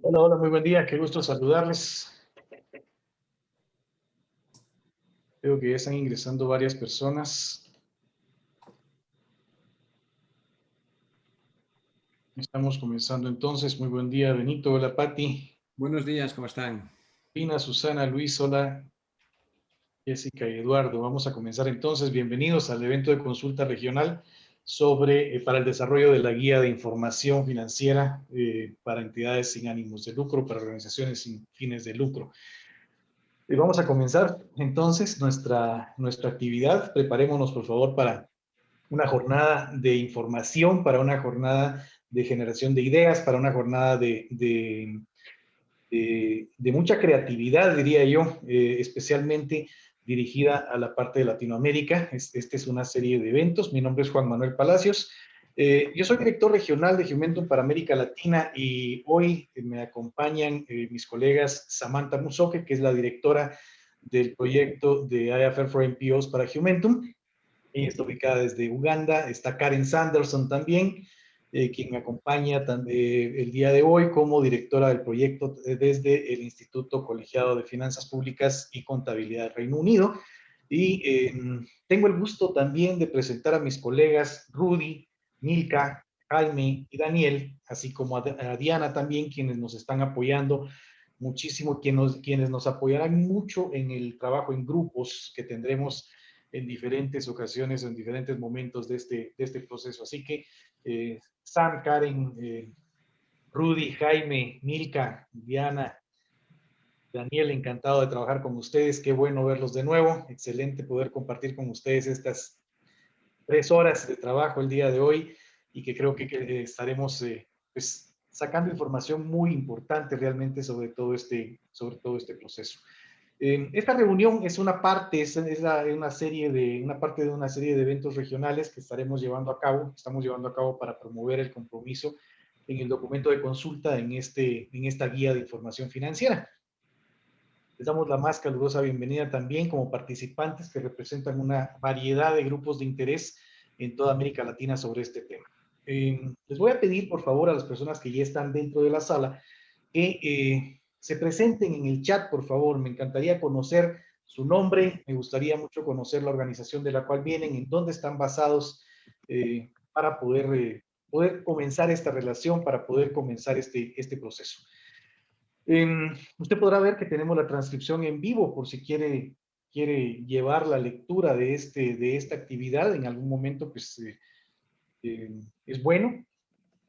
Hola, hola, muy buen día, qué gusto saludarles. Veo que ya están ingresando varias personas. Estamos comenzando entonces. Muy buen día, Benito. Hola, Pati. Buenos días, ¿cómo están? Pina, Susana, Luis, hola, Jessica y Eduardo. Vamos a comenzar entonces. Bienvenidos al evento de consulta regional para el desarrollo de la guía de información financiera para entidades sin ánimos de lucro, para organizaciones sin fines de lucro. Y vamos a comenzar entonces nuestra actividad. Preparémonos, por favor, para una jornada de información, para una jornada de generación de ideas, para una jornada de mucha creatividad, diría yo, especialmente dirigida a la parte de Latinoamérica. Esta es una serie de eventos. Mi nombre es Juan Manuel Palacios. Yo soy director regional de Humentum para América Latina y hoy me acompañan mis colegas Samantha Musoke, que es la directora del proyecto de IFR for NPOs para Humentum. Ella está ubicada desde Uganda. Está Karen Sanderson también, quien me acompaña el día de hoy como directora del proyecto desde el Instituto Colegiado de Finanzas Públicas y Contabilidad del Reino Unido. Y tengo el gusto también de presentar a mis colegas Rudy, Milka, Jaime y Daniel, así como a Diana también, quienes nos están apoyando muchísimo, quienes nos apoyarán mucho en el trabajo en grupos que tendremos en diferentes ocasiones, en diferentes momentos de este proceso. Así que Sam, Karen, Rudy, Jaime, Milka, Diana, Daniel, encantado de trabajar con ustedes. Qué bueno verlos de nuevo. Excelente poder compartir con ustedes estas 3 horas de trabajo el día de hoy y que creo que estaremos pues, sacando información muy importante realmente sobre todo este proceso. Esta reunión es una parte, una parte de una serie de eventos regionales que estamos llevando a cabo para promover el compromiso en el documento de consulta en esta guía de información financiera. Les damos la más calurosa bienvenida también como participantes que representan una variedad de grupos de interés en toda América Latina sobre este tema. Les voy a pedir, por favor, a las personas que ya están dentro de la sala que se presenten en el chat, por favor. Me encantaría conocer su nombre, me gustaría mucho conocer la organización de la cual vienen, en dónde están basados, para poder comenzar esta relación, para poder comenzar este proceso. Usted podrá ver que tenemos la transcripción en vivo por si quiere llevar la lectura de esta actividad. En algún momento, pues, es bueno.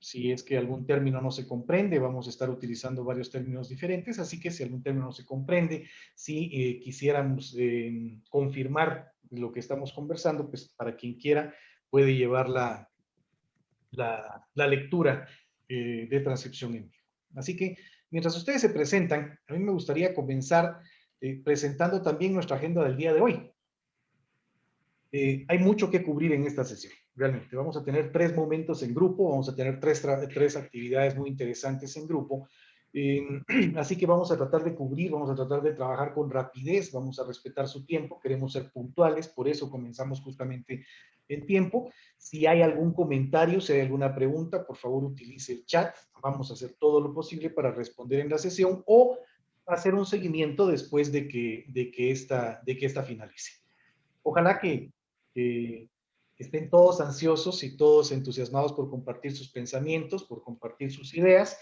Si es que algún término no se comprende, vamos a estar utilizando varios términos diferentes, así que si algún término no se comprende, si quisiéramos confirmar lo que estamos conversando, pues para quien quiera puede llevar la lectura de transcripción en vivo. Así que mientras ustedes se presentan, a mí me gustaría comenzar presentando también nuestra agenda del día de hoy. Hay mucho que cubrir en esta sesión, realmente. Vamos a tener 3 momentos en grupo, vamos a tener tres actividades muy interesantes en grupo. Eh, Así que vamos a tratar de cubrir, vamos a tratar de trabajar con rapidez, vamos a respetar su tiempo, queremos ser puntuales, por eso comenzamos justamente en tiempo. Si hay algún comentario, si hay alguna pregunta, por favor utilice el chat. Vamos a hacer todo lo posible para responder en la sesión o hacer un seguimiento después de que esta finalice. Ojalá que estén todos ansiosos y todos entusiasmados por compartir sus pensamientos, por compartir sus ideas.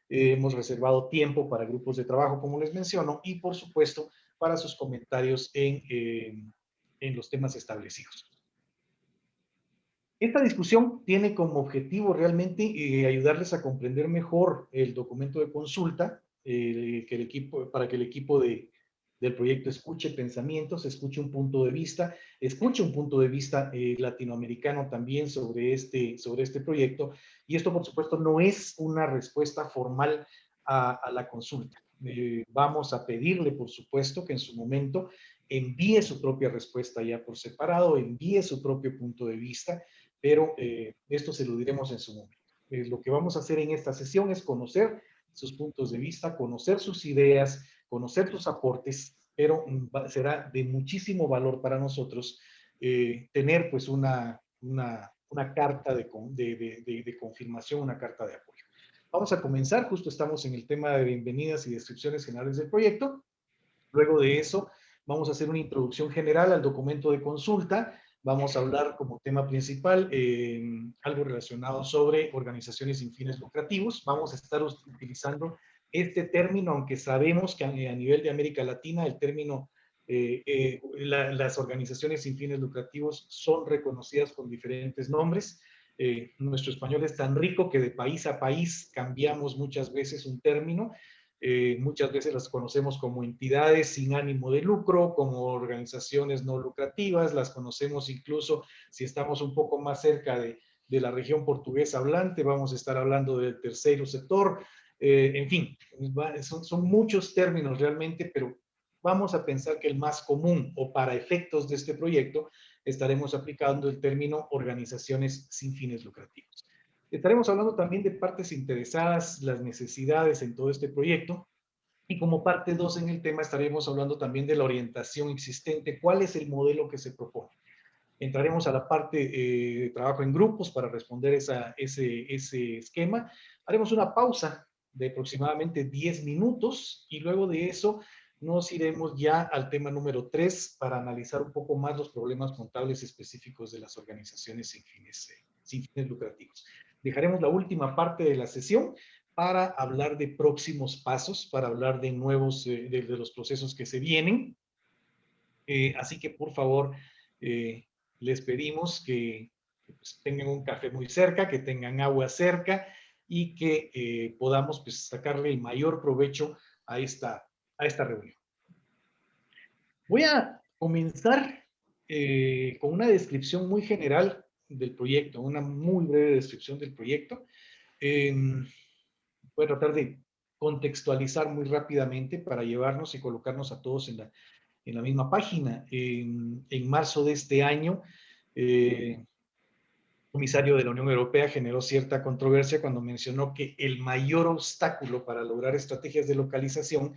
Hemos reservado tiempo para grupos de trabajo, como les menciono, y por supuesto para sus comentarios en los temas establecidos. Esta discusión tiene como objetivo realmente ayudarles a comprender mejor el documento de consulta, para que el equipo del proyecto escuche pensamientos, escuche un punto de vista latinoamericano también sobre este proyecto. Y esto, por supuesto, no es una respuesta formal a la consulta. Vamos a pedirle, por supuesto, que en su momento envíe su propia respuesta ya por separado, envíe su propio punto de vista, pero esto se lo diremos en su momento. Lo que vamos a hacer en esta sesión es conocer sus puntos de vista, conocer sus ideas, conocer sus aportes, pero será de muchísimo valor para nosotros tener pues una carta de confirmación, una carta de apoyo. Vamos a comenzar, justo estamos en el tema de bienvenidas y descripciones generales del proyecto. Luego de eso, vamos a hacer una introducción general al documento de consulta. Vamos a hablar como tema principal algo relacionado sobre organizaciones sin fines lucrativos. Vamos a estar utilizando este término, aunque sabemos que a nivel de América Latina el término, las organizaciones sin fines lucrativos son reconocidas con diferentes nombres. Nuestro español es tan rico que de país a país cambiamos muchas veces un término. Muchas veces las conocemos como entidades sin ánimo de lucro, como organizaciones no lucrativas, las conocemos incluso si estamos un poco más cerca de la región portuguesa hablante, vamos a estar hablando del tercer sector, en fin, son muchos términos realmente, pero vamos a pensar que el más común o para efectos de este proyecto estaremos aplicando el término organizaciones sin fines lucrativos. Estaremos hablando también de partes interesadas, las necesidades en todo este proyecto. Y como parte 2 en el tema estaremos hablando también de la orientación existente, cuál es el modelo que se propone. Entraremos a la parte de trabajo en grupos para responder ese esquema. Haremos una pausa de aproximadamente 10 minutos y luego de eso nos iremos ya al tema número 3 para analizar un poco más los problemas contables específicos de las organizaciones sin fines lucrativos. Dejaremos la última parte de la sesión para hablar de próximos pasos, para hablar de nuevos, de los procesos que se vienen. Así que por favor, les pedimos que pues, tengan un café muy cerca, que tengan agua cerca y que podamos pues, sacarle el mayor provecho a esta reunión. Voy a comenzar con una descripción muy general del proyecto, una muy breve descripción del proyecto. Voy a tratar de contextualizar muy rápidamente para llevarnos y colocarnos a todos en la misma página. En marzo de este año, el comisario de la Unión Europea generó cierta controversia cuando mencionó que el mayor obstáculo para lograr estrategias de localización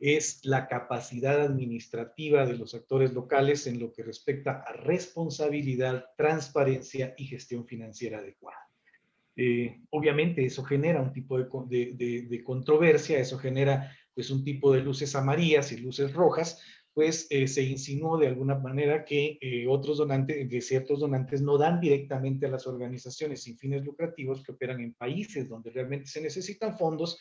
es la capacidad administrativa de los actores locales en lo que respecta a responsabilidad, transparencia y gestión financiera adecuada. Obviamente eso genera un tipo de controversia, eso genera pues un tipo de luces amarillas y luces rojas, pues se insinuó de alguna manera que otros donantes, que ciertos donantes no dan directamente a las organizaciones sin fines lucrativos que operan en países donde realmente se necesitan fondos,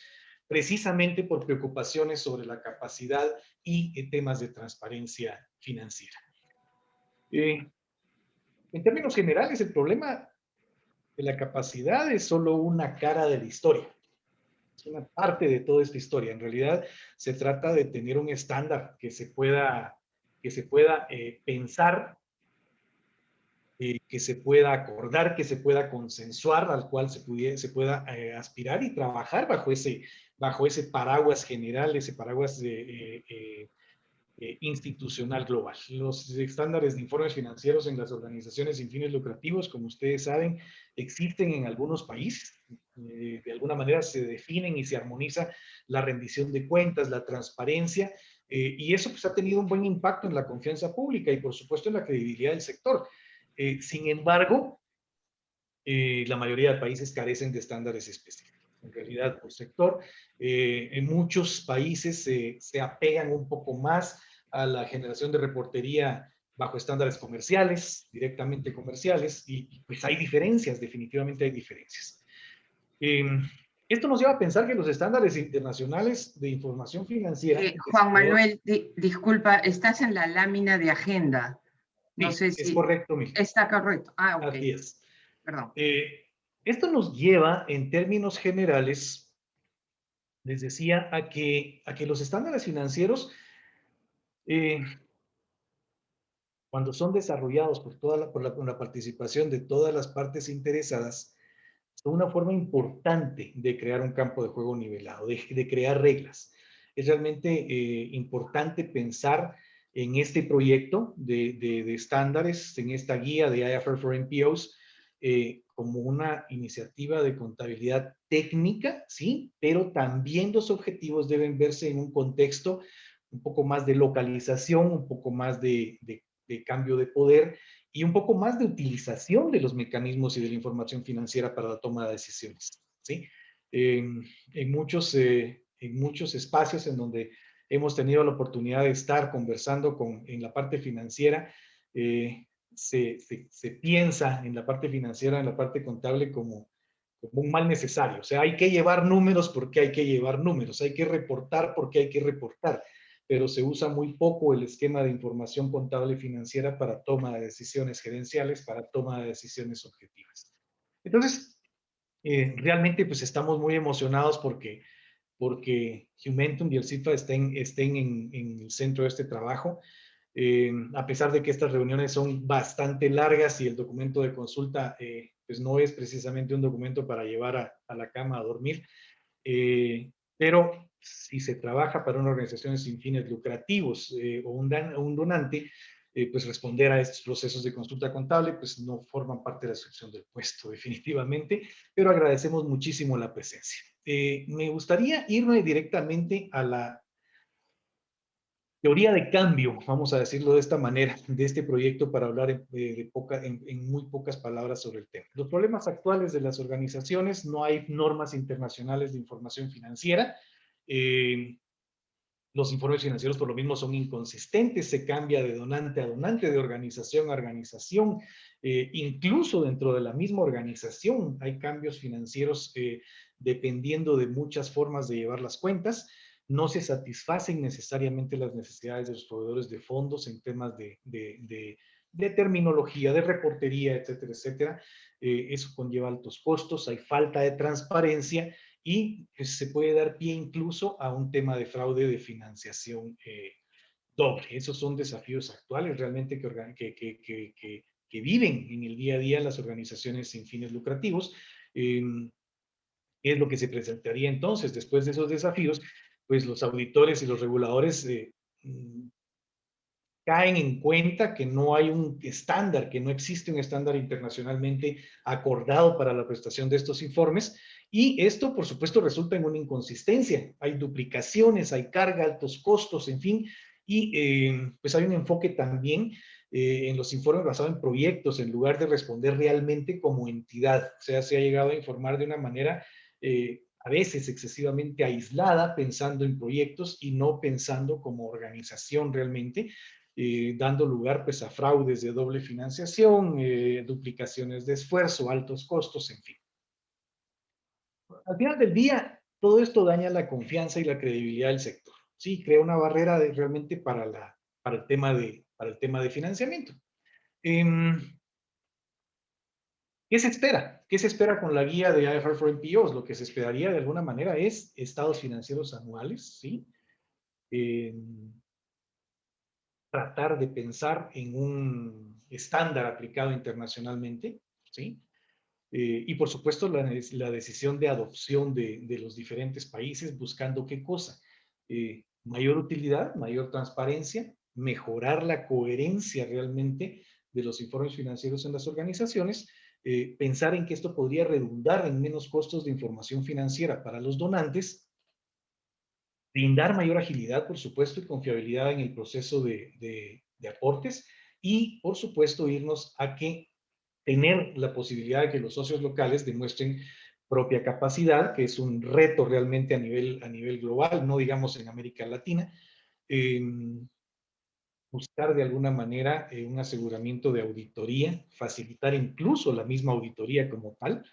precisamente por preocupaciones sobre la capacidad y temas de transparencia financiera. En términos generales, el problema de la capacidad es solo una cara de la historia. Es una parte de toda esta historia. En realidad, se trata de tener un estándar que se pueda pensar, que se pueda acordar, que se pueda consensuar, al cual se pueda aspirar y trabajar bajo ese paraguas general, ese paraguas institucional global. Los estándares de informes financieros en las organizaciones sin fines lucrativos, como ustedes saben, existen en algunos países. De alguna manera se definen y se armoniza la rendición de cuentas, la transparencia, y eso pues, ha tenido un buen impacto en la confianza pública y por supuesto en la credibilidad del sector. Sin embargo, la mayoría de países carecen de estándares específicos. En realidad, por sector, en muchos países se apegan un poco más a la generación de reportería bajo estándares comerciales, directamente comerciales, y pues hay diferencias, definitivamente hay diferencias. Esto nos lleva a pensar que los estándares internacionales de información financiera... Juan Manuel, disculpa, estás en la lámina de agenda. No sí, sé si... es correcto, Miguel. Está correcto. Ah, ok. Así es. Perdón. Esto nos lleva, en términos generales, les decía, a que los estándares financieros, cuando son desarrollados por la participación de todas las partes interesadas, son una forma importante de crear un campo de juego nivelado, de crear reglas. Es realmente importante pensar en este proyecto de estándares, en esta guía de IFR for NPOs, como una iniciativa de contabilidad técnica, ¿sí? Pero también los objetivos deben verse en un contexto un poco más de localización, un poco más de cambio de poder y un poco más de utilización de los mecanismos y de la información financiera para la toma de decisiones, ¿sí? en muchos espacios en donde hemos tenido la oportunidad de estar conversando en la parte financiera. Se piensa en la parte financiera, en la parte contable como un mal necesario. O sea, hay que llevar números porque hay que llevar números, hay que reportar porque hay que reportar, pero se usa muy poco el esquema de información contable y financiera para toma de decisiones gerenciales, para toma de decisiones objetivas. Entonces, realmente pues estamos muy emocionados porque Humentum y el CIFA estén en el centro de este trabajo. A pesar de que estas reuniones son bastante largas y el documento de consulta pues no es precisamente un documento para llevar a la cama a dormir, pero si se trabaja para una organización sin fines lucrativos o un donante, pues responder a estos procesos de consulta contable, pues no forman parte de la descripción del puesto, definitivamente, pero agradecemos muchísimo la presencia. Me gustaría irme directamente a la teoría de cambio, vamos a decirlo de esta manera, de este proyecto para hablar en muy pocas palabras sobre el tema. Los problemas actuales de las organizaciones: no hay normas internacionales de información financiera. Los informes financieros por lo mismo son inconsistentes, se cambia de donante a donante, de organización a organización, incluso dentro de la misma organización hay cambios financieros dependiendo de muchas formas de llevar las cuentas. No se satisfacen necesariamente las necesidades de los proveedores de fondos en temas de terminología, de reportería, etcétera, etcétera. Eso conlleva altos costos, hay falta de transparencia y pues, se puede dar pie incluso a un tema de fraude de financiación doble. Esos son desafíos actuales realmente que viven en el día a día las organizaciones sin fines lucrativos. ¿Qué es lo que se presentaría entonces después de esos desafíos? Pues los auditores y los reguladores caen en cuenta que no hay un estándar, que no existe un estándar internacionalmente acordado para la prestación de estos informes, y esto, por supuesto, resulta en una inconsistencia. Hay duplicaciones, hay carga, altos costos, en fin, y pues hay un enfoque también en los informes basado en proyectos, en lugar de responder realmente como entidad. O sea, se ha llegado a informar de una manera a veces excesivamente aislada, pensando en proyectos y no pensando como organización realmente, dando lugar pues a fraudes de doble financiación, duplicaciones de esfuerzo, altos costos, en fin. Al final del día, todo esto daña la confianza y la credibilidad del sector. Sí, crea una barrera realmente para el tema de financiamiento. ¿Qué se espera? ¿Qué se espera con la guía de IFR for NPOs? Lo que se esperaría de alguna manera es estados financieros anuales, ¿sí? Tratar de pensar en un estándar aplicado internacionalmente, ¿sí? Y por supuesto la decisión de adopción de los diferentes países buscando qué cosa. Mayor utilidad, mayor transparencia, mejorar la coherencia realmente de los informes financieros en las organizaciones, pensar en que esto podría redundar en menos costos de información financiera para los donantes, brindar mayor agilidad, por supuesto, y confiabilidad en el proceso de aportes, y, por supuesto, irnos a que tener la posibilidad de que los socios locales demuestren propia capacidad, que es un reto realmente a nivel global, no digamos en América Latina. Buscar de alguna manera un aseguramiento de auditoría, facilitar incluso la misma auditoría como tal,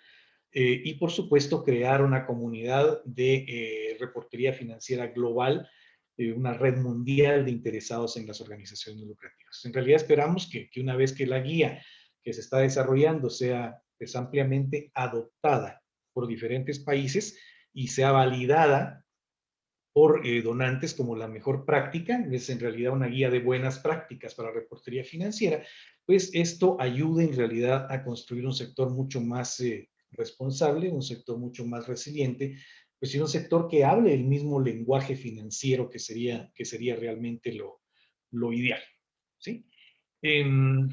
y por supuesto crear una comunidad de reportería financiera global, una red mundial de interesados en las organizaciones lucrativas. En realidad esperamos que una vez que la guía que se está desarrollando sea pues, ampliamente adoptada por diferentes países y sea validada por donantes como la mejor práctica, es en realidad una guía de buenas prácticas para reportería financiera, pues esto ayuda en realidad a construir un sector mucho más responsable, un sector mucho más resiliente, pues y un sector que hable el mismo lenguaje financiero que sería realmente lo ideal, ¿sí? En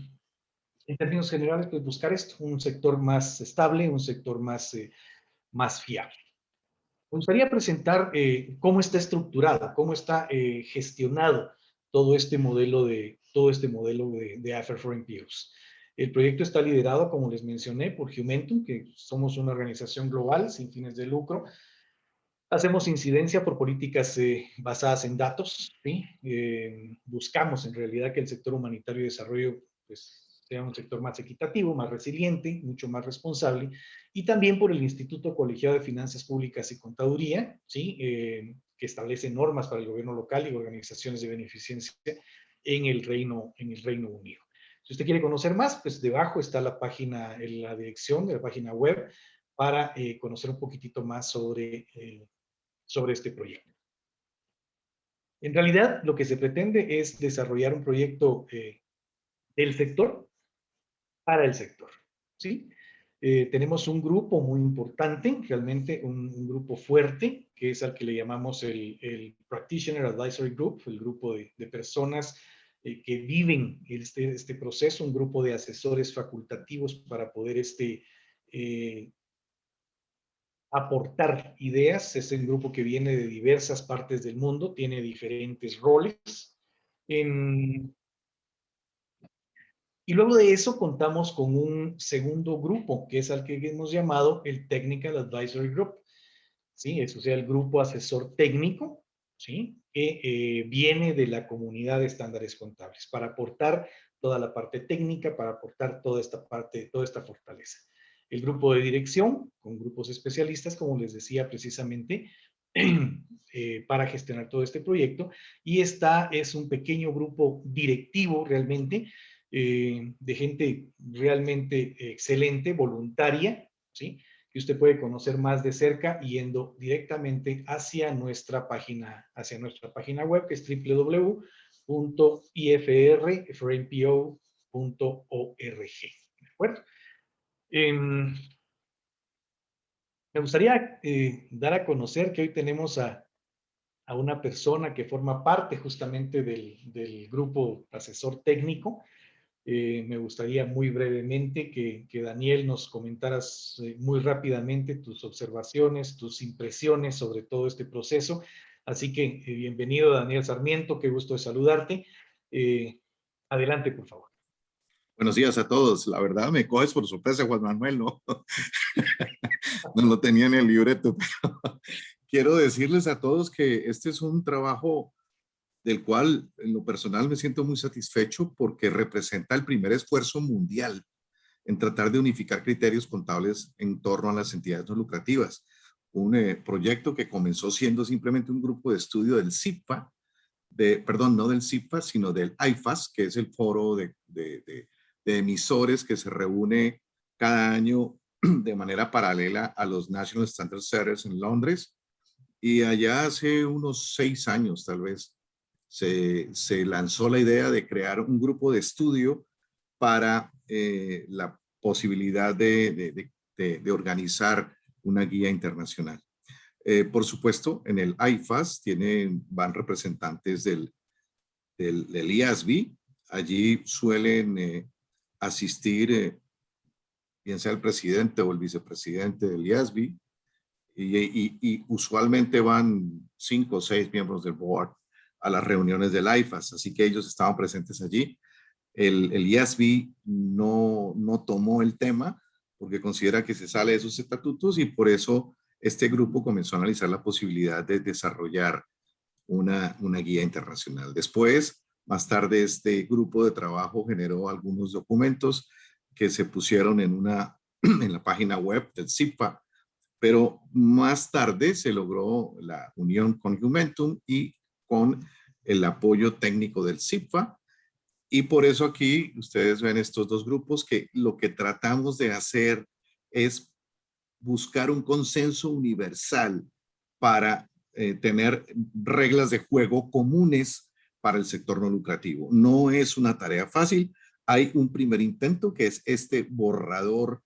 términos generales, pues buscar esto, un sector más estable, un sector más fiable. Me gustaría presentar cómo está estructurado, cómo está gestionado todo este modelo de IFR for NPOs. El proyecto está liderado, como les mencioné, por Humentum, que somos una organización global sin fines de lucro. Hacemos incidencia por políticas basadas en datos, ¿sí? Buscamos en realidad que el sector humanitario y desarrollo pues, sea un sector más equitativo, más resiliente, mucho más responsable, y también por el Instituto Colegiado de Finanzas Públicas y Contaduría, ¿sí? Que establece normas para el gobierno local y organizaciones de beneficencia en el Reino Unido. Si usted quiere conocer más, pues debajo está la página, la dirección de la página web para conocer un poquitito más sobre este proyecto. En realidad, lo que se pretende es desarrollar un proyecto del sector para el sector, ¿sí? Tenemos un grupo muy importante, realmente un grupo fuerte, que es al que le llamamos el Practitioner Advisory Group, el grupo de personas que viven este proceso, un grupo de asesores facultativos para poder aportar ideas. Es un grupo que viene de diversas partes del mundo, tiene diferentes roles. Y luego de eso contamos con un segundo grupo, que es al que hemos llamado el Technical Advisory Group. ¿Sí? Eso sea el grupo asesor técnico, ¿sí? Que viene de la comunidad de estándares contables para aportar toda la parte técnica, para aportar toda esta parte, toda esta fortaleza. El grupo de dirección, con grupos especialistas, como les decía precisamente, para gestionar todo este proyecto. Y esta es un pequeño grupo directivo realmente, de gente realmente excelente, voluntaria, ¿sí? Que usted puede conocer más de cerca yendo directamente hacia nuestra página web, que es www.ifrnpo.org. ¿De acuerdo? Me gustaría dar a conocer que hoy tenemos a una persona que forma parte justamente del grupo asesor técnico. Me gustaría muy brevemente que Daniel nos comentaras muy rápidamente tus observaciones, tus impresiones sobre todo este proceso. Así que bienvenido, Daniel Sarmiento, qué gusto de saludarte. Adelante, por favor. Buenos días a todos. La verdad me coges por sorpresa, Juan Manuel, ¿no? No lo tenía en el libreto, pero quiero decirles a todos que este es un trabajo del cual en lo personal me siento muy satisfecho porque representa el primer esfuerzo mundial en tratar de unificar criterios contables en torno a las entidades no lucrativas. Un proyecto que comenzó siendo simplemente un grupo de estudio del CIPA, perdón, no del CIPA, sino del IFAS, que es el foro de emisores que se reúne cada año de manera paralela a los National Standard Setters en Londres. Y allá hace unos 6 años, tal vez, se lanzó la idea de crear un grupo de estudio para la posibilidad de organizar una guía internacional. Por supuesto, en el IFAS van representantes del IASB. Allí suelen asistir, bien sea el presidente o el vicepresidente del IASB, y usualmente van 5 o 6 miembros del board a las reuniones del IFAS, así que ellos estaban presentes allí. El IASB no tomó el tema porque considera que se sale de sus estatutos y por eso este grupo comenzó a analizar la posibilidad de desarrollar una guía internacional. Después, más tarde, este grupo de trabajo generó algunos documentos que se pusieron en la página web del CIPA, pero más tarde se logró la unión con Humentum y con el apoyo técnico del CIPA. Y por eso aquí ustedes ven estos dos grupos que lo que tratamos de hacer es buscar un consenso universal para tener reglas de juego comunes para el sector no lucrativo. No es una tarea fácil. Hay un primer intento que es este borrador,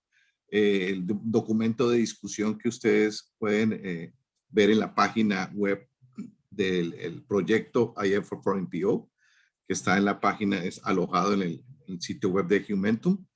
el documento de discusión que ustedes pueden ver en la página web del proyecto IF4NPO, que está en la página, es alojado en el sitio web de Humentum,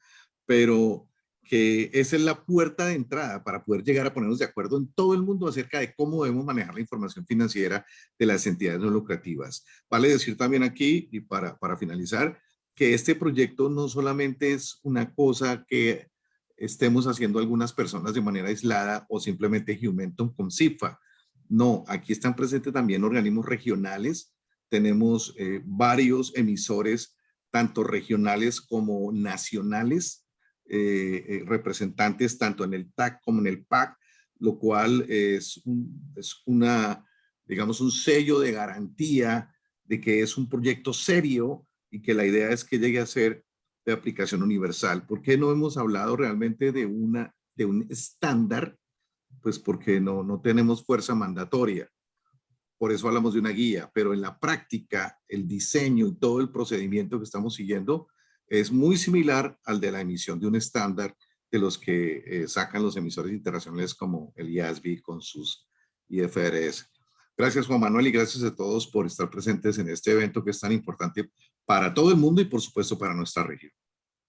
pero que esa es la puerta de entrada para poder llegar a ponernos de acuerdo en todo el mundo acerca de cómo debemos manejar la información financiera de las entidades no lucrativas. Vale decir también aquí, y para finalizar, que este proyecto no solamente es una cosa que estemos haciendo algunas personas de manera aislada o simplemente Humentum con CIFA. No, aquí están presentes también organismos regionales. Tenemos varios emisores, tanto regionales como nacionales, representantes tanto en el TAC como en el PAC, lo cual es digamos, un sello de garantía de que es un proyecto serio y que la idea es que llegue a ser de aplicación universal. ¿Por qué no hemos hablado realmente de un estándar? Pues porque no tenemos fuerza mandatoria. Por eso hablamos de una guía, pero en la práctica, el diseño y todo el procedimiento que estamos siguiendo es muy similar al de la emisión de un estándar de los que sacan los emisores internacionales como el IASB con sus IFRS. Gracias, Juan Manuel, y gracias a todos por estar presentes en este evento que es tan importante para todo el mundo y, por supuesto, para nuestra región.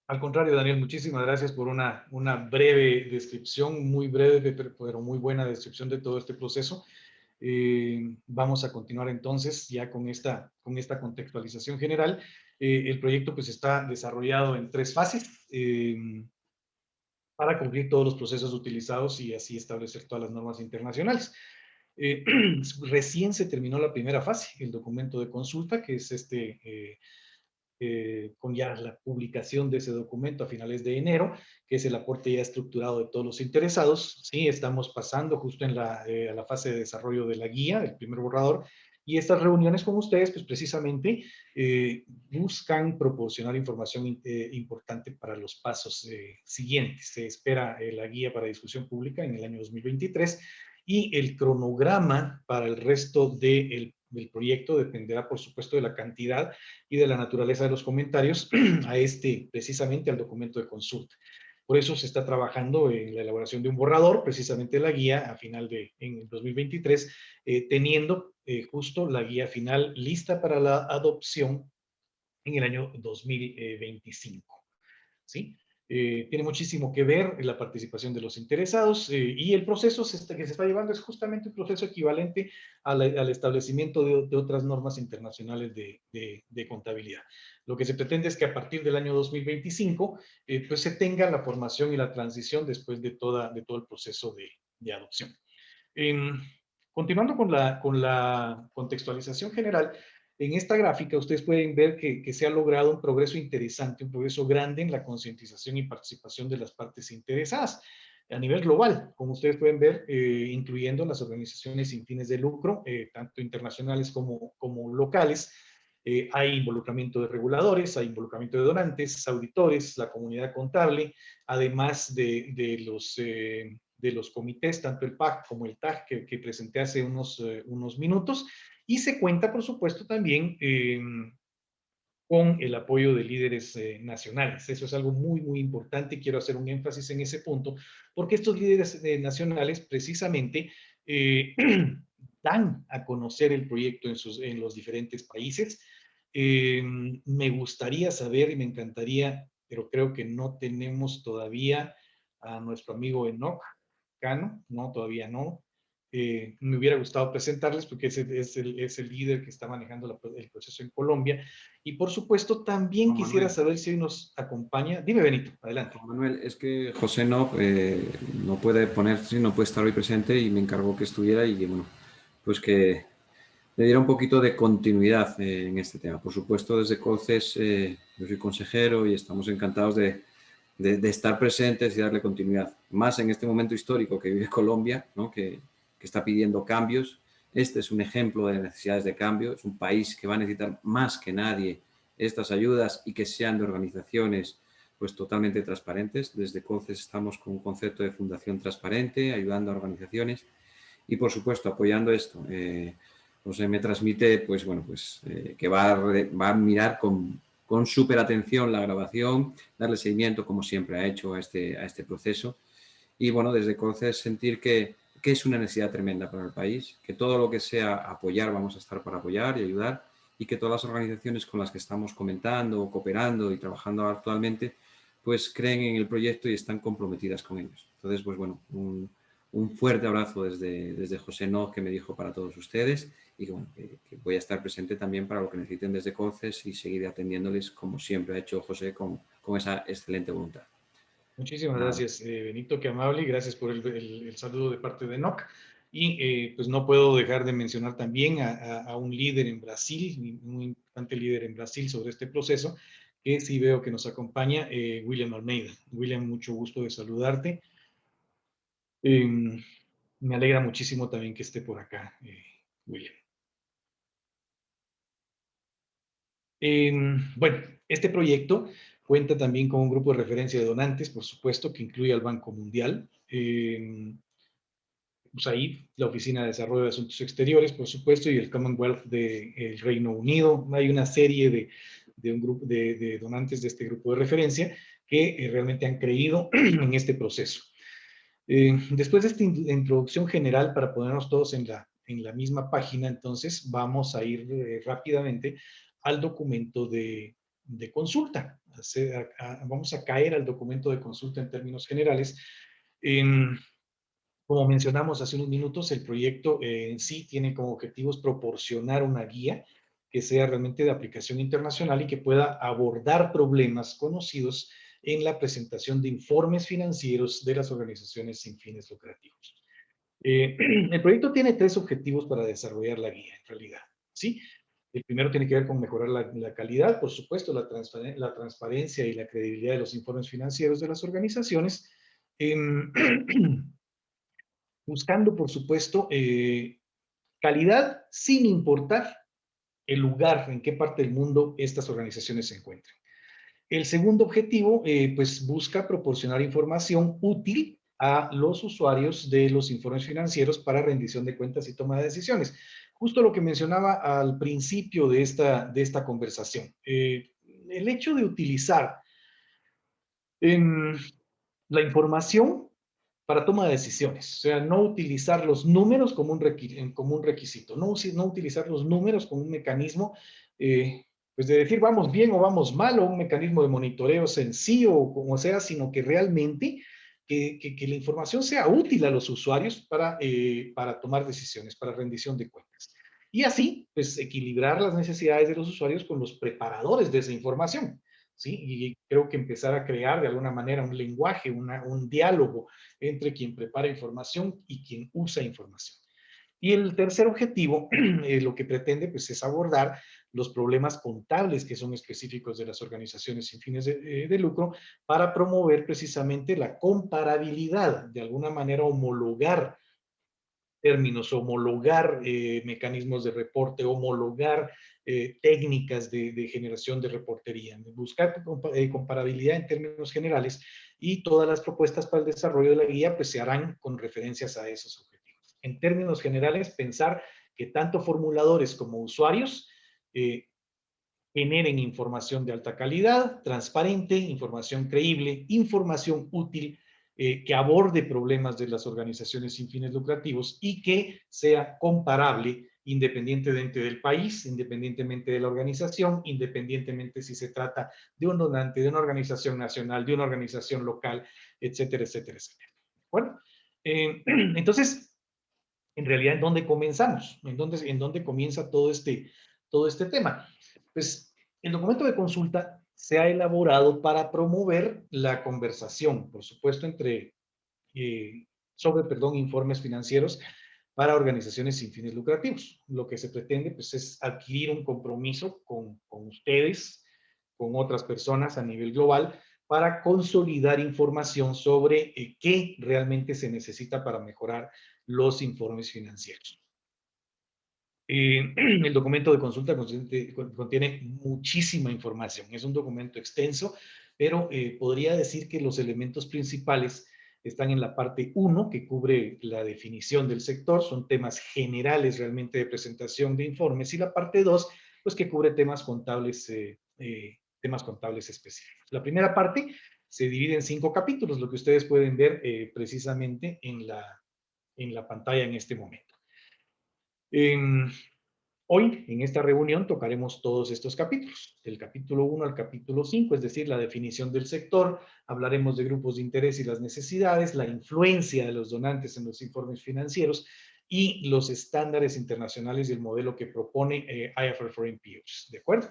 Al contrario, Daniel, muchísimas gracias por una breve descripción, muy breve, pero muy buena descripción de todo este proceso. Vamos a continuar entonces ya con esta contextualización general. El proyecto pues está desarrollado en 3 fases para cumplir todos los procesos utilizados y así establecer todas las normas internacionales. Recién se terminó la primera fase, el documento de consulta, que es con ya la publicación de ese documento a finales de enero, que es el aporte ya estructurado de todos los interesados. Sí, estamos pasando justo a la fase de desarrollo de la guía, el primer borrador, y estas reuniones con ustedes, pues precisamente buscan proporcionar información importante para los pasos siguientes. Se espera la guía para discusión pública en el año 2023 y el cronograma para el resto del proyecto dependerá, por supuesto, de la cantidad y de la naturaleza de los comentarios precisamente al documento de consulta. Por eso se está trabajando en la elaboración de un borrador, precisamente la guía en el 2023, teniendo justo la guía final lista para la adopción en el año 2025. ¿Sí? Tiene muchísimo que ver la participación de los interesados y el proceso que se está llevando es justamente un proceso equivalente al establecimiento de otras normas internacionales de contabilidad. Lo que se pretende es que a partir del año 2025 pues se tenga la formación y la transición después de todo el proceso de adopción. Continuando con la contextualización general, en esta gráfica ustedes pueden ver que se ha logrado un progreso interesante, un progreso grande en la concientización y participación de las partes interesadas a nivel global, como ustedes pueden ver, incluyendo las organizaciones sin fines de lucro, tanto internacionales como locales. Hay involucramiento de reguladores, hay involucramiento de donantes, auditores, la comunidad contable, además de los comités, tanto el PAC como el TAC, que presenté hace unos minutos, y se cuenta, por supuesto, también con el apoyo de líderes nacionales. Eso es algo muy, muy importante y quiero hacer un énfasis en ese punto, porque estos líderes nacionales precisamente dan a conocer el proyecto en los diferentes países. Me gustaría saber y me encantaría, pero creo que no tenemos todavía a nuestro amigo Enoch Cano, no, todavía no. Me hubiera gustado presentarles porque es el líder que está manejando el proceso en Colombia. Y por supuesto, también Juan quisiera Manuel. saber si hoy nos acompaña. Dime, Benito, adelante. Juan Manuel, es que José no puede ponerse, no puede estar hoy presente y me encargó que estuviera y que, bueno, pues que le diera un poquito de continuidad en este tema. Por supuesto, desde COLCES yo soy consejero y estamos encantados de estar presentes y darle continuidad. Más en este momento histórico que vive Colombia, ¿no? que está pidiendo cambios. Este es un ejemplo de necesidades de cambio. Es un país que va a necesitar más que nadie estas ayudas y que sean de organizaciones pues totalmente transparentes. Desde COLCES estamos con un concepto de fundación transparente, ayudando a organizaciones y, por supuesto, apoyando esto. José me transmite pues, bueno, que va a mirar con súper atención la grabación, darle seguimiento, como siempre ha hecho a este proceso. Y, bueno, desde COLCES sentir que es una necesidad tremenda para el país, que todo lo que sea apoyar, vamos a estar para apoyar y ayudar, y que todas las organizaciones con las que estamos comentando, cooperando y trabajando actualmente, pues creen en el proyecto y están comprometidas con ellos. Entonces, pues bueno, un fuerte abrazo desde José Nog, que me dijo para todos ustedes, y que, bueno, que voy a estar presente también para lo que necesiten desde CONCES y seguiré atendiéndoles como siempre ha hecho José con esa excelente voluntad. Muchísimas Nada. gracias, Benito, qué amable, y gracias por el saludo de parte de NOC. Y pues no puedo dejar de mencionar también a un líder en Brasil, un importante líder en Brasil sobre este proceso, que sí veo que nos acompaña, William Almeida. William, mucho gusto de saludarte. Me alegra muchísimo también que esté por acá, William. Bueno, este proyecto cuenta también con un grupo de referencia de donantes, por supuesto, que incluye al Banco Mundial, USAID, la Oficina de Desarrollo de Asuntos Exteriores, por supuesto, y el Commonwealth del Reino Unido. Hay una serie de un grupo de donantes de este grupo de referencia que realmente han creído en este proceso. Después de esta introducción general, para ponernos todos en la misma página, entonces vamos a ir rápidamente al documento de consulta. Vamos a caer al documento de consulta en términos generales. Como mencionamos hace unos minutos, el proyecto en sí tiene como objetivos proporcionar una guía que sea realmente de aplicación internacional y que pueda abordar problemas conocidos en la presentación de informes financieros de las organizaciones sin fines lucrativos. El proyecto tiene 3 objetivos para desarrollar la guía, en realidad, ¿sí? El primero tiene que ver con mejorar la calidad, por supuesto, la transparencia y la credibilidad de los informes financieros de las organizaciones, buscando, por supuesto, calidad sin importar el lugar en qué parte del mundo estas organizaciones se encuentran. El segundo objetivo, pues busca proporcionar información útil a los usuarios de los informes financieros para rendición de cuentas y toma de decisiones. Justo lo que mencionaba al principio de esta conversación. El hecho de utilizar la información para toma de decisiones, o sea, no utilizar los números como un requisito, no utilizar los números como un mecanismo, pues de decir vamos bien o vamos mal, o un mecanismo de monitoreo sencillo, o como sea, sino que realmente que la información sea útil a los usuarios para tomar decisiones, para rendición de cuentas. Y así, pues, equilibrar las necesidades de los usuarios con los preparadores de esa información. ¿Sí? Y creo que empezar a crear de alguna manera un lenguaje, un diálogo entre quien prepara información y quien usa información. Y el tercer objetivo, lo que pretende, pues, es abordar los problemas contables que son específicos de las organizaciones sin fines de lucro para promover precisamente la comparabilidad, de alguna manera homologar términos, homologar mecanismos de reporte, homologar técnicas de generación de reportería, buscar comparabilidad en términos generales, y todas las propuestas para el desarrollo de la guía pues se harán con referencias a esos objetivos. En términos generales, pensar que tanto formuladores como usuarios generen información de alta calidad, transparente, información creíble, información útil, que aborde problemas de las organizaciones sin fines lucrativos y que sea comparable independientemente del país, independientemente de la organización, independientemente si se trata de un donante, de una organización nacional, de una organización local, etcétera, etcétera, etcétera. Bueno, entonces, en realidad, ¿en dónde comenzamos? ¿En dónde comienza todo este tema? Pues el documento de consulta se ha elaborado para promover la conversación, por supuesto, sobre informes financieros para organizaciones sin fines lucrativos. Lo que se pretende, pues, es adquirir un compromiso con ustedes, con otras personas a nivel global, para consolidar información sobre qué realmente se necesita para mejorar los informes financieros. El documento de consulta contiene muchísima información. Es un documento extenso, pero podría decir que los elementos principales están en la parte 1, que cubre la definición del sector, son temas generales realmente de presentación de informes, y la parte 2, pues, que cubre temas contables específicos. La primera parte se divide en 5 capítulos, lo que ustedes pueden ver precisamente en la pantalla en este momento. Hoy, en esta reunión, tocaremos todos estos capítulos, del capítulo 1 al capítulo 5, es decir, la definición del sector, hablaremos de grupos de interés y las necesidades, la influencia de los donantes en los informes financieros y los estándares internacionales y el modelo que propone IFR for NPOs, ¿de acuerdo?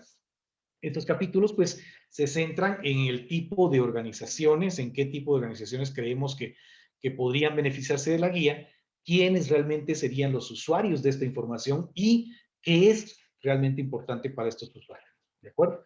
Estos capítulos, pues, se centran en el tipo de organizaciones, en qué tipo de organizaciones creemos que podrían beneficiarse de la guía, quiénes realmente serían los usuarios de esta información y qué es realmente importante para estos usuarios, ¿de acuerdo?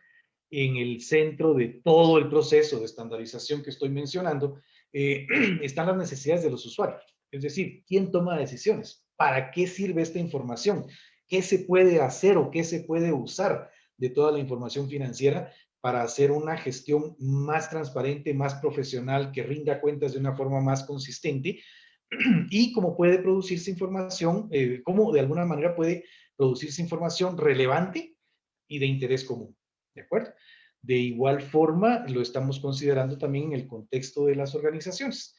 En el centro de todo el proceso de estandarización que estoy mencionando, están las necesidades de los usuarios. Es decir, ¿quién toma decisiones? ¿Para qué sirve esta información? ¿Qué se puede hacer o qué se puede usar de toda la información financiera para hacer una gestión más transparente, más profesional, que rinda cuentas de una forma más consistente? Y cómo puede producirse información, cómo de alguna manera puede producirse información relevante y de interés común, ¿de acuerdo? De igual forma, lo estamos considerando también en el contexto de las organizaciones.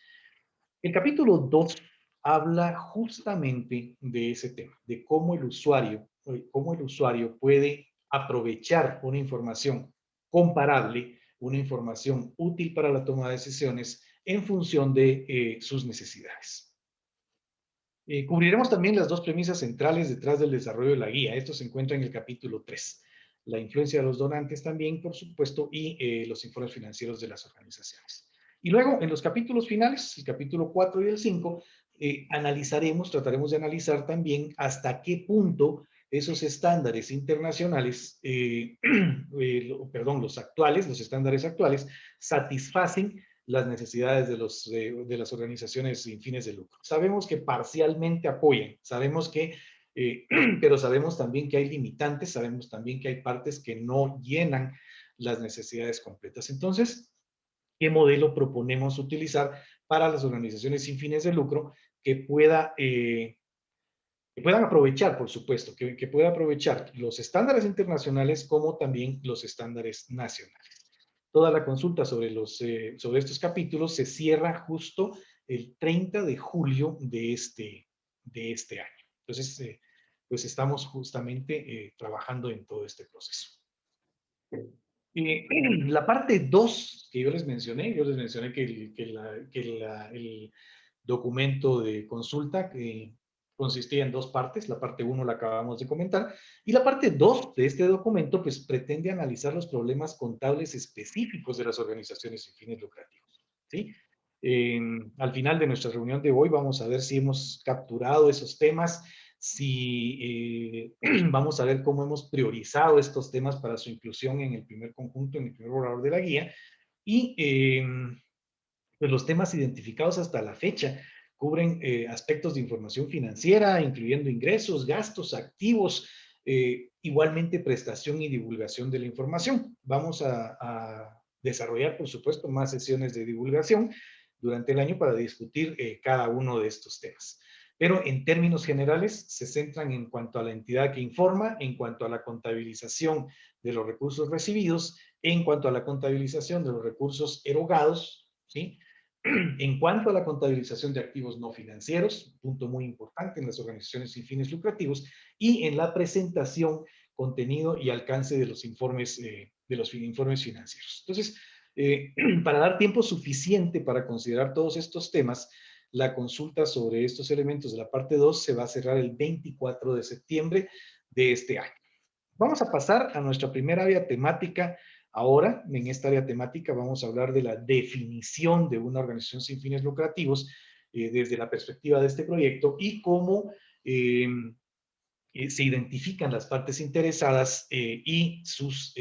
El capítulo 2 habla justamente de ese tema, de cómo el usuario puede aprovechar una información comparable, una información útil para la toma de decisiones en función de sus necesidades. Cubriremos también las dos premisas centrales detrás del desarrollo de la guía. Esto se encuentra en el capítulo 3. La influencia de los donantes también, por supuesto, y los informes financieros de las organizaciones. Y luego, en los capítulos finales, el capítulo 4 y el 5, trataremos de analizar también hasta qué punto esos estándares internacionales, los estándares actuales, satisfacen las necesidades de las organizaciones sin fines de lucro. Sabemos que parcialmente apoyan, pero sabemos también que hay limitantes, sabemos también que hay partes que no llenan las necesidades completas. Entonces, ¿qué modelo proponemos utilizar para las organizaciones sin fines de lucro que puedan aprovechar, por supuesto, que pueda aprovechar los estándares internacionales como también los estándares nacionales? Toda la consulta sobre estos capítulos se cierra justo el 30 de julio de este año. Entonces, pues estamos justamente trabajando en todo este proceso. La parte 2 que yo les mencioné que el documento de consulta consistía en dos partes. La parte 1 la acabamos de comentar. Y la parte 2 de este documento, pues, pretende analizar los problemas contables específicos de las organizaciones sin fines lucrativos, ¿sí? Al final de nuestra reunión de hoy vamos a ver si hemos capturado esos temas, vamos a ver cómo hemos priorizado estos temas para su inclusión en el primer conjunto, en el primer borrador de la guía. Y pues los temas identificados hasta la fecha cubren aspectos de información financiera, incluyendo ingresos, gastos, activos, igualmente prestación y divulgación de la información. Vamos a desarrollar, por supuesto, más sesiones de divulgación durante el año para discutir cada uno de estos temas. Pero en términos generales se centran en cuanto a la entidad que informa, en cuanto a la contabilización de los recursos recibidos, en cuanto a la contabilización de los recursos erogados, ¿sí? En cuanto a la contabilización de activos no financieros, punto muy importante en las organizaciones sin fines lucrativos, y en la presentación, contenido y alcance de los informes financieros. Entonces, para dar tiempo suficiente para considerar todos estos temas, la consulta sobre estos elementos de la parte 2 se va a cerrar el 24 de septiembre de este año. Vamos a pasar a nuestra primera área temática. Ahora, en esta área temática, vamos a hablar de la definición de una organización sin fines lucrativos desde la perspectiva de este proyecto y cómo se identifican las partes interesadas y sus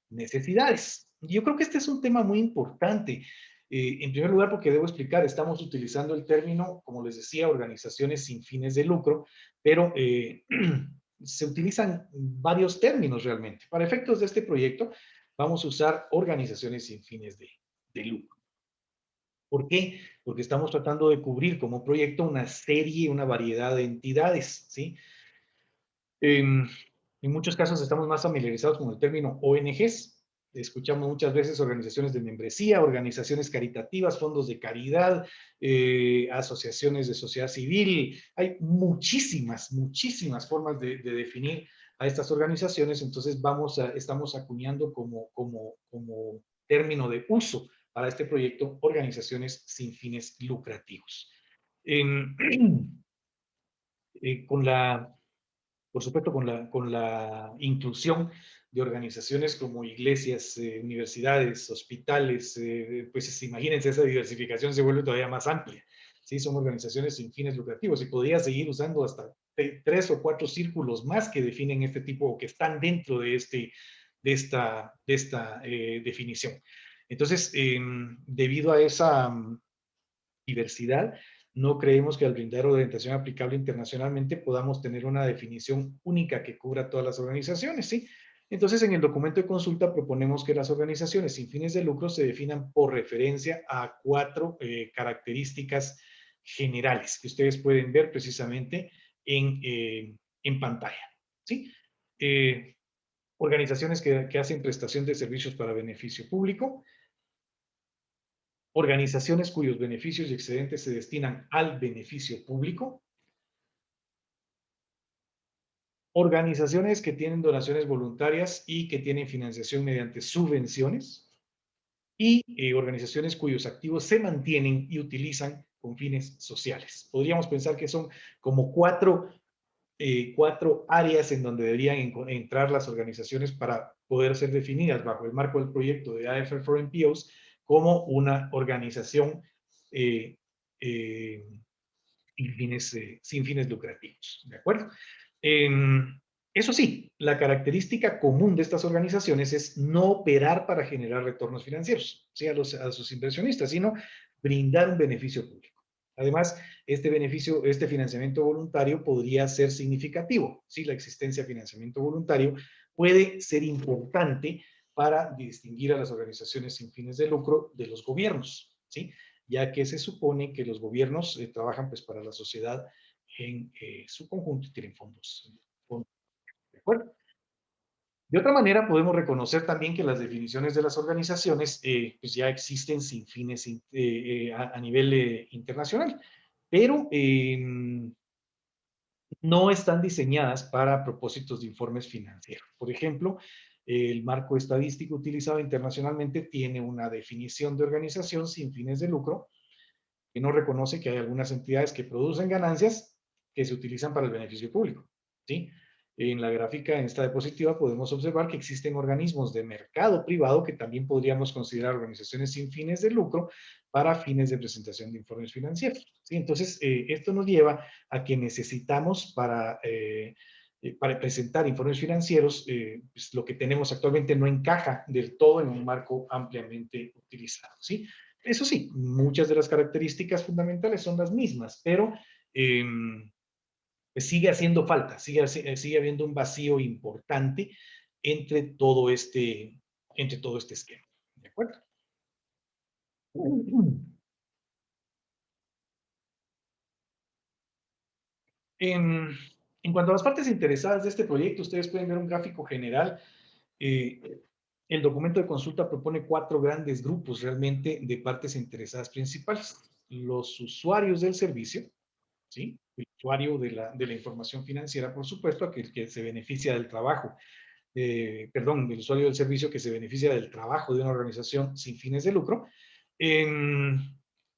necesidades. Yo creo que este es un tema muy importante. En primer lugar, porque debo explicar, estamos utilizando el término, como les decía, organizaciones sin fines de lucro, pero se utilizan varios términos realmente. Para efectos de este proyecto, vamos a usar organizaciones sin fines de lucro. ¿Por qué? Porque estamos tratando de cubrir como proyecto una variedad de entidades, ¿sí? En muchos casos estamos más familiarizados con el término ONGs. Escuchamos muchas veces organizaciones de membresía, organizaciones caritativas, fondos de caridad, asociaciones de sociedad civil. Hay muchísimas formas de definir a estas organizaciones, entonces estamos acuñando como término de uso para este proyecto organizaciones sin fines lucrativos. Por supuesto, con la inclusión de organizaciones como iglesias, universidades, hospitales, pues imagínense, esa diversificación se vuelve todavía más amplia. ¿Sí? Son organizaciones sin fines lucrativos y podría seguir usando hasta 3 o 4 círculos más que definen este tipo o que están dentro de esta definición. Entonces, debido a esa diversidad, no creemos que al brindar orientación aplicable internacionalmente podamos tener una definición única que cubra todas las organizaciones, ¿sí? Entonces, en el documento de consulta proponemos que las organizaciones sin fines de lucro se definan por referencia a 4 características generales que ustedes pueden ver precisamente en pantalla, ¿sí? Organizaciones que hacen prestación de servicios para beneficio público, organizaciones cuyos beneficios y excedentes se destinan al beneficio público, organizaciones que tienen donaciones voluntarias y que tienen financiación mediante subvenciones, y organizaciones cuyos activos se mantienen y utilizan con fines sociales. Podríamos pensar que son como cuatro áreas en donde deberían entrar las organizaciones para poder ser definidas bajo el marco del proyecto de AFR for NPOs como una organización eh, eh, sin fines lucrativos. ¿De acuerdo? Eso sí, la característica común de estas organizaciones es no operar para generar retornos financieros, ¿sí? a sus inversionistas, sino brindar un beneficio público. Además, este financiamiento voluntario podría ser significativo. ¿Sí? La existencia de financiamiento voluntario puede ser importante para distinguir a las organizaciones sin fines de lucro de los gobiernos, ¿sí? Ya que se supone que los gobiernos trabajan pues, para la sociedad en su conjunto y tienen fondos. ¿De acuerdo? De otra manera, podemos reconocer también que las definiciones de las organizaciones pues ya existen sin fines a nivel internacional, pero no están diseñadas para propósitos de informes financieros. Por ejemplo, el marco estadístico utilizado internacionalmente tiene una definición de organización sin fines de lucro que no reconoce que hay algunas entidades que producen ganancias que se utilizan para el beneficio público, ¿sí? En la gráfica, en esta diapositiva, podemos observar que existen organismos de mercado privado que también podríamos considerar organizaciones sin fines de lucro para fines de presentación de informes financieros, ¿sí? Entonces, esto nos lleva a que necesitamos para presentar informes financieros, pues lo que tenemos actualmente no encaja del todo en un marco ampliamente utilizado, ¿sí? Eso sí, muchas de las características fundamentales son las mismas, pero pues sigue haciendo falta, sigue habiendo un vacío importante entre todo este esquema. ¿De acuerdo? En cuanto a las partes interesadas de este proyecto, ustedes pueden ver un gráfico general. El documento de consulta propone 4 grandes grupos realmente de partes interesadas principales. Los usuarios del servicio, ¿sí? El usuario de la información financiera, por supuesto, aquel que se beneficia del trabajo, del usuario del servicio que se beneficia del trabajo de una organización sin fines de lucro,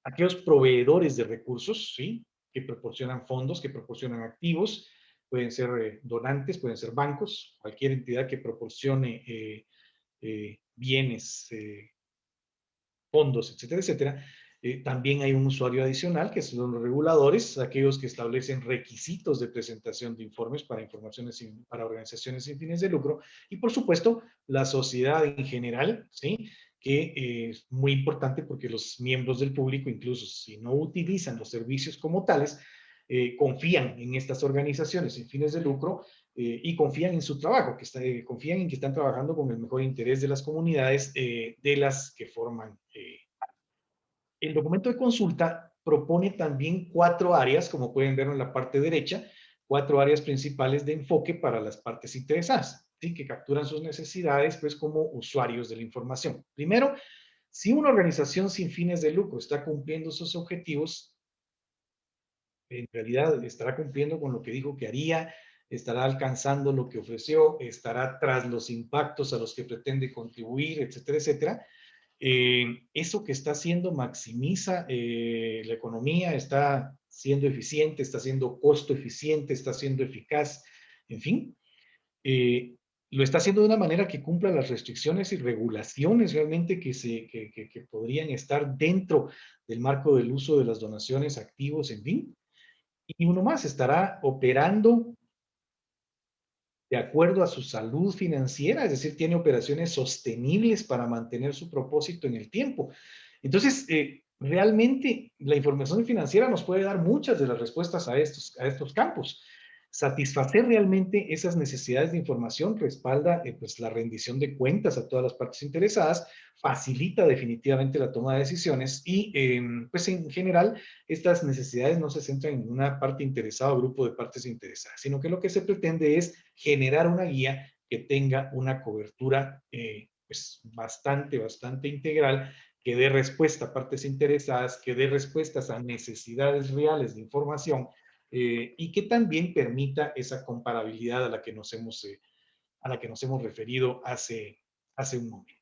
aquellos proveedores de recursos, ¿sí? Que proporcionan fondos, que proporcionan activos, pueden ser donantes, pueden ser bancos, cualquier entidad que proporcione bienes, fondos, etcétera, etcétera. También hay un usuario adicional, que son los reguladores, aquellos que establecen requisitos de presentación de informes para organizaciones sin fines de lucro. Y, por supuesto, la sociedad en general, ¿sí? Que es muy importante porque los miembros del público, incluso si no utilizan los servicios como tales, confían en estas organizaciones sin fines de lucro y confían en su trabajo, confían en que están trabajando con el mejor interés de las comunidades de las que forman. El documento de consulta propone también 4 áreas, como pueden ver en la parte derecha, 4 áreas principales de enfoque para las partes interesadas, ¿sí? Que capturan sus necesidades pues, como usuarios de la información. Primero, si una organización sin fines de lucro está cumpliendo sus objetivos, en realidad estará cumpliendo con lo que dijo que haría, estará alcanzando lo que ofreció, estará tras los impactos a los que pretende contribuir, etcétera, etcétera. Eso que está haciendo maximiza la economía, está siendo eficiente, está siendo costo eficiente, está siendo eficaz, en fin. Lo está haciendo de una manera que cumpla las restricciones y regulaciones realmente que podrían estar dentro del marco del uso de las donaciones, activos, en fin. Y uno más estará operando de acuerdo a su salud financiera, es decir, tiene operaciones sostenibles para mantener su propósito en el tiempo. Entonces, realmente la información financiera nos puede dar muchas de las respuestas a estos campos. Satisfacer realmente esas necesidades de información respalda pues, la rendición de cuentas a todas las partes interesadas, facilita definitivamente la toma de decisiones y pues en general estas necesidades no se centran en una parte interesada o grupo de partes interesadas, sino que lo que se pretende es generar una guía que tenga una cobertura pues bastante integral, que dé respuesta a partes interesadas, que dé respuestas a necesidades reales de información y que también permita esa comparabilidad a la que nos hemos referido hace un momento.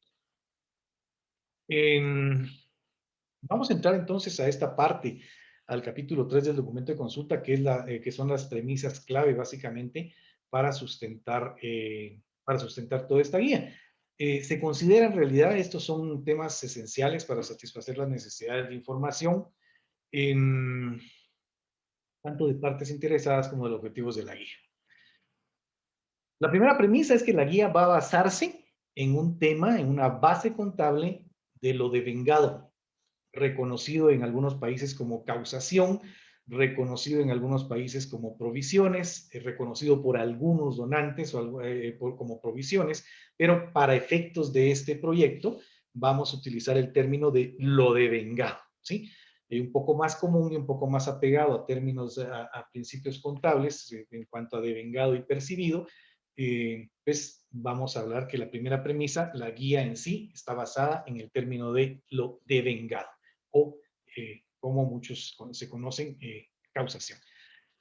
Vamos a entrar entonces a esta parte, al capítulo 3 del documento de consulta, que son las premisas clave básicamente para sustentar toda esta guía. Se considera en realidad, estos son temas esenciales para satisfacer las necesidades de información, tanto de partes interesadas como de los objetivos de la guía. La primera premisa es que la guía va a basarse en un tema, en una base contable de lo devengado, reconocido en algunos países como causación, reconocido en algunos países como provisiones, reconocido por algunos donantes como provisiones, pero para efectos de este proyecto vamos a utilizar el término de lo devengado, ¿sí? Un poco más común y un poco más apegado a términos, a principios contables en cuanto a devengado y percibido, pues vamos a hablar que la primera premisa, la guía en sí, está basada en el término de lo devengado o como muchos se conocen, causación.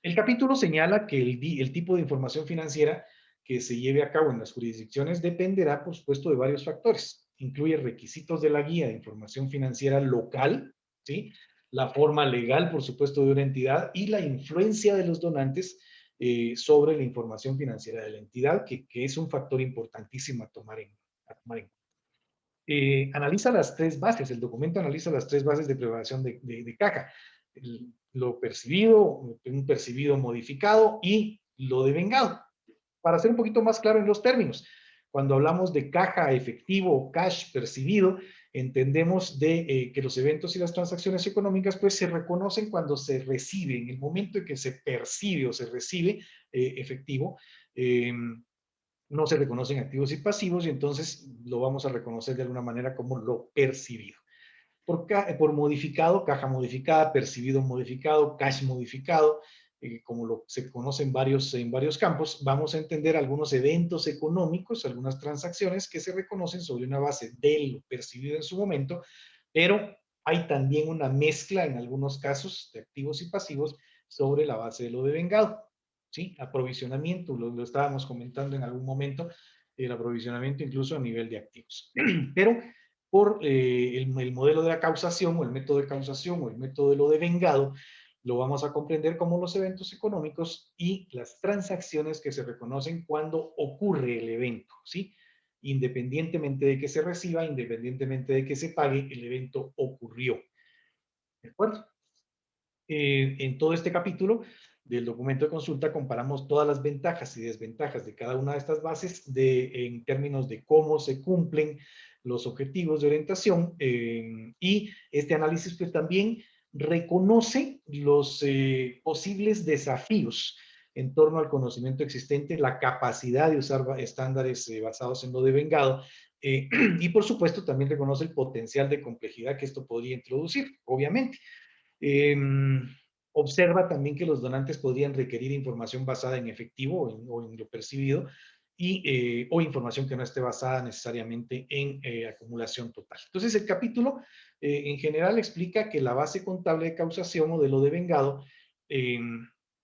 El capítulo señala que el tipo de información financiera que se lleve a cabo en las jurisdicciones dependerá, por supuesto, de varios factores. Incluye requisitos de la guía de información financiera local, ¿sí? La forma legal, por supuesto, de una entidad y la influencia de los donantes sobre la información financiera de la entidad, que es un factor importantísimo a tomar en cuenta. Analiza las tres bases, el documento analiza las tres bases de preparación de caja. Lo percibido, un percibido modificado y lo devengado. Para ser un poquito más claro en los términos, cuando hablamos de caja efectivo o cash percibido, entendemos que los eventos y las transacciones económicas pues se reconocen cuando se recibe, en el momento en que se percibe o se recibe efectivo, no se reconocen activos y pasivos y entonces lo vamos a reconocer de alguna manera como lo percibido. Por modificado, caja modificada, percibido modificado, cash modificado, como se conoce en varios campos, vamos a entender algunos eventos económicos, algunas transacciones que se reconocen sobre una base de lo percibido en su momento, pero hay también una mezcla en algunos casos de activos y pasivos sobre la base de lo devengado. ¿Sí? Aprovisionamiento, lo estábamos comentando en algún momento, el aprovisionamiento incluso a nivel de activos. Pero por el modelo de la causación o el método de causación o el método de lo devengado, lo vamos a comprender como los eventos económicos y las transacciones que se reconocen cuando ocurre el evento, ¿sí? Independientemente de que se reciba, independientemente de que se pague, el evento ocurrió. ¿De acuerdo? En todo este capítulo del documento de consulta comparamos todas las ventajas y desventajas de cada una de estas bases en términos de cómo se cumplen los objetivos de orientación y este análisis pues también reconoce los posibles desafíos en torno al conocimiento existente, la capacidad de usar estándares basados en lo devengado y por supuesto también reconoce el potencial de complejidad que esto podría introducir, obviamente. Observa también que los donantes podrían requerir información basada en efectivo o en lo percibido o información que no esté basada necesariamente en acumulación total. Entonces, el capítulo en general explica que la base contable de causación o de lo devengado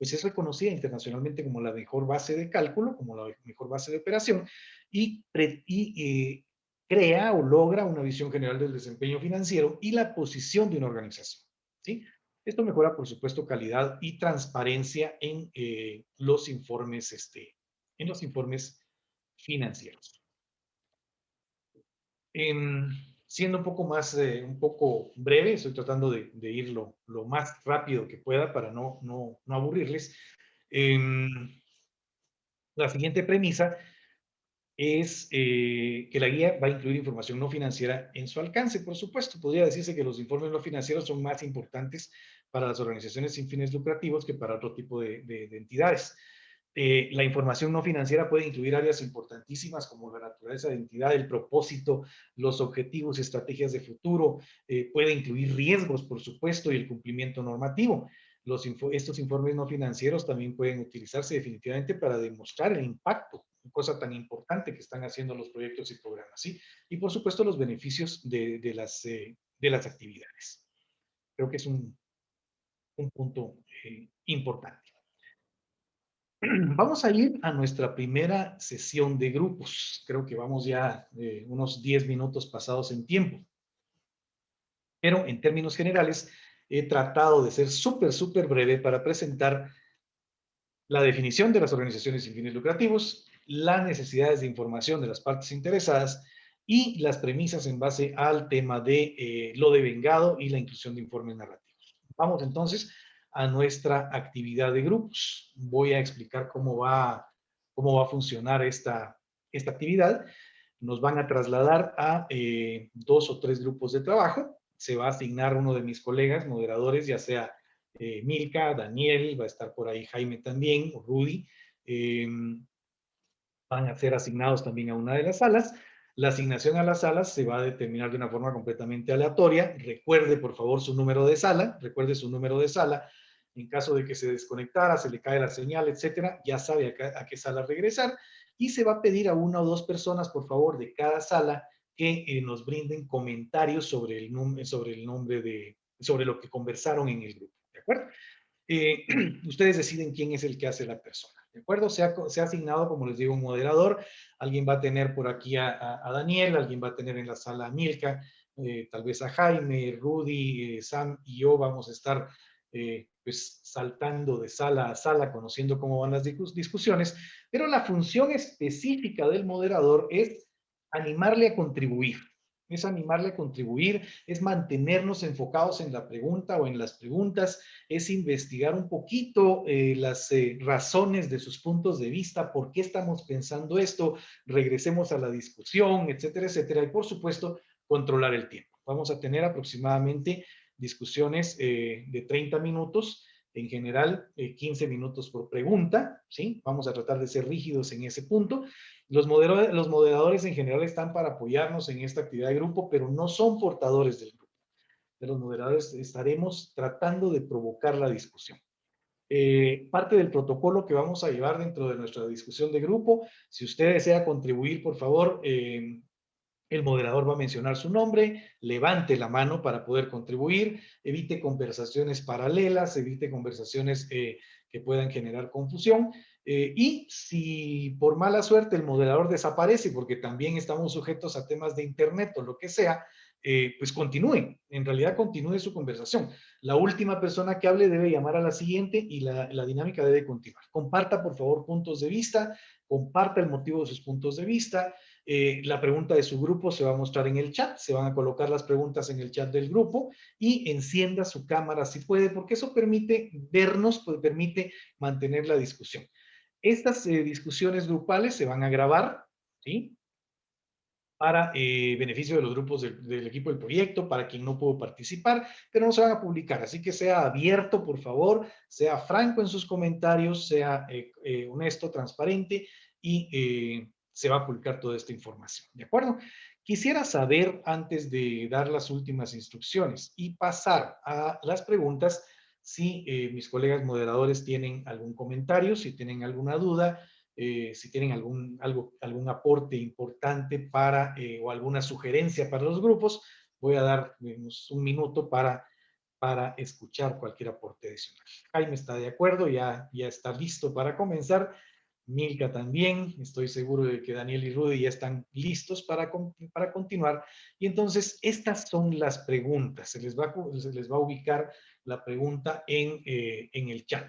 pues es reconocida internacionalmente como la mejor base de cálculo, como la mejor base de operación, y crea o logra una visión general del desempeño financiero y la posición de una organización, ¿sí? Esto mejora, por supuesto, calidad y transparencia los informes, en los informes financieros. Siendo un poco breve, estoy tratando de ir lo más rápido que pueda para no aburrirles. La siguiente premisa es que la guía va a incluir información no financiera en su alcance. Por supuesto, podría decirse que los informes no financieros son más importantes para las organizaciones sin fines lucrativos que para otro tipo de entidades. La información no financiera puede incluir áreas importantísimas como la naturaleza de entidad, el propósito, los objetivos y estrategias de futuro, puede incluir riesgos, por supuesto, y el cumplimiento normativo. Estos informes no financieros también pueden utilizarse definitivamente para demostrar el impacto, cosa tan importante que están haciendo los proyectos y programas, ¿sí? Y por supuesto los beneficios de las actividades. Creo que es un punto importante. Vamos a ir a nuestra primera sesión de grupos. Creo que vamos ya unos 10 minutos pasados en tiempo. Pero en términos generales, he tratado de ser súper breve para presentar la definición de las organizaciones sin fines lucrativos, las necesidades de información de las partes interesadas y las premisas en base al tema de lo devengado y la inclusión de informes narrativos. Vamos entonces a nuestra actividad de grupos. Voy a explicar cómo va a funcionar esta actividad. Nos van a trasladar a 2 o 3 grupos de trabajo. Se va a asignar uno de mis colegas moderadores, ya sea Milka, Daniel, va a estar por ahí Jaime también, o Rudy. Van a ser asignados también a una de las salas. La asignación a las salas se va a determinar de una forma completamente aleatoria. Recuerde, por favor, su número de sala. Recuerde su número de sala. En caso de que se desconectara, se le cae la señal, etcétera, ya sabe a qué sala regresar. Y se va a pedir a 1 o 2 personas, por favor, de cada sala que nos brinden comentarios sobre el nombre sobre lo que conversaron en el grupo. ¿De acuerdo? Ustedes deciden quién es el que hace la persona. ¿De acuerdo? Se ha asignado, como les digo, un moderador. Alguien va a tener por aquí a Daniel, alguien va a tener en la sala a Milka, tal vez a Jaime, Rudy, Sam y yo vamos a estar pues saltando de sala a sala, conociendo cómo van las discusiones, pero la función específica del moderador es animarle a contribuir. Es animarle a contribuir, es mantenernos enfocados en la pregunta o en las preguntas, es investigar un poquito las razones de sus puntos de vista, por qué estamos pensando esto, regresemos a la discusión, etcétera, etcétera, y por supuesto, controlar el tiempo. Vamos a tener aproximadamente discusiones de 30 minutos, en general 15 minutos por pregunta, ¿sí? Vamos a tratar de ser rígidos en ese punto. Los moderadores en general están para apoyarnos en esta actividad de grupo, pero no son portadores del grupo. De los moderadores estaremos tratando de provocar la discusión. Parte del protocolo que vamos a llevar dentro de nuestra discusión de grupo, si usted desea contribuir, por favor, el moderador va a mencionar su nombre, levante la mano para poder contribuir, evite conversaciones paralelas, evite conversaciones que puedan generar confusión. Y si por mala suerte el moderador desaparece, porque también estamos sujetos a temas de internet o lo que sea, pues continúe, en realidad continúe su conversación. La última persona que hable debe llamar a la siguiente y la dinámica debe continuar. Comparta, por favor, puntos de vista, comparta el motivo de sus puntos de vista. La pregunta de su grupo se va a mostrar en el chat, se van a colocar las preguntas en el chat del grupo y encienda su cámara si puede, porque eso permite vernos, pues, permite mantener la discusión. Estas discusiones grupales se van a grabar, ¿sí? Para beneficio de los grupos del equipo del proyecto, para quien no pudo participar, pero no se van a publicar. Así que sea abierto, por favor, sea franco en sus comentarios, sea honesto, transparente y se va a publicar toda esta información. ¿De acuerdo? Quisiera saber, antes de dar las últimas instrucciones y pasar a las preguntas, si mis colegas moderadores tienen algún comentario, si tienen alguna duda, si tienen algún aporte importante para, o alguna sugerencia para los grupos, voy a dar un minuto para para escuchar cualquier aporte adicional. Jaime está de acuerdo, ya está listo para comenzar. Milka también, estoy seguro de que Daniel y Rudy ya están listos para continuar. Y entonces, estas son las preguntas. Se les va a ubicar la pregunta en el chat.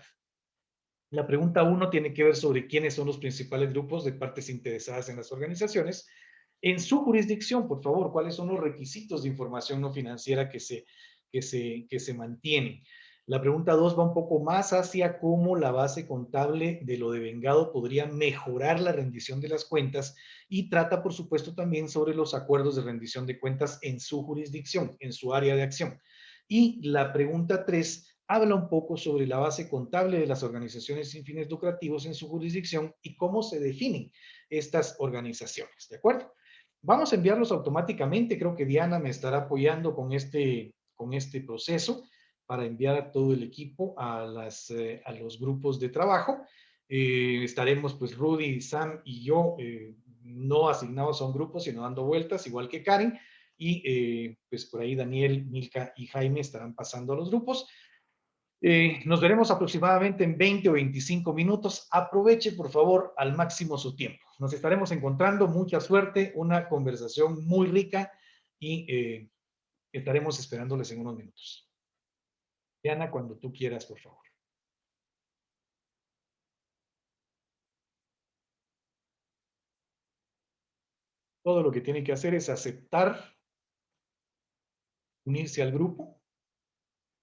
La pregunta 1 tiene que ver sobre quiénes son los principales grupos de partes interesadas en las organizaciones. En su jurisdicción, por favor, ¿cuáles son los requisitos de información no financiera que se mantienen? La pregunta 2 va un poco más hacia cómo la base contable de lo devengado podría mejorar la rendición de las cuentas y trata, por supuesto, también sobre los acuerdos de rendición de cuentas en su jurisdicción, en su área de acción. Y la pregunta 3 habla un poco sobre la base contable de las organizaciones sin fines lucrativos en su jurisdicción y cómo se definen estas organizaciones, ¿de acuerdo? Vamos a enviarlos automáticamente. Creo que Diana me estará apoyando con este proceso para enviar a todo el equipo a los grupos de trabajo. Estaremos pues Rudy, Sam y yo no asignados a un grupo, sino dando vueltas, igual que Karen. Y pues por ahí Daniel, Milka y Jaime estarán pasando a los grupos. Nos veremos aproximadamente en 20 o 25 minutos. Aproveche, por favor, al máximo su tiempo. Nos estaremos encontrando. Mucha suerte, una conversación muy rica y estaremos esperándoles en unos minutos. Diana, cuando tú quieras, por favor. Todo lo que tiene que hacer es aceptar, unirse al grupo.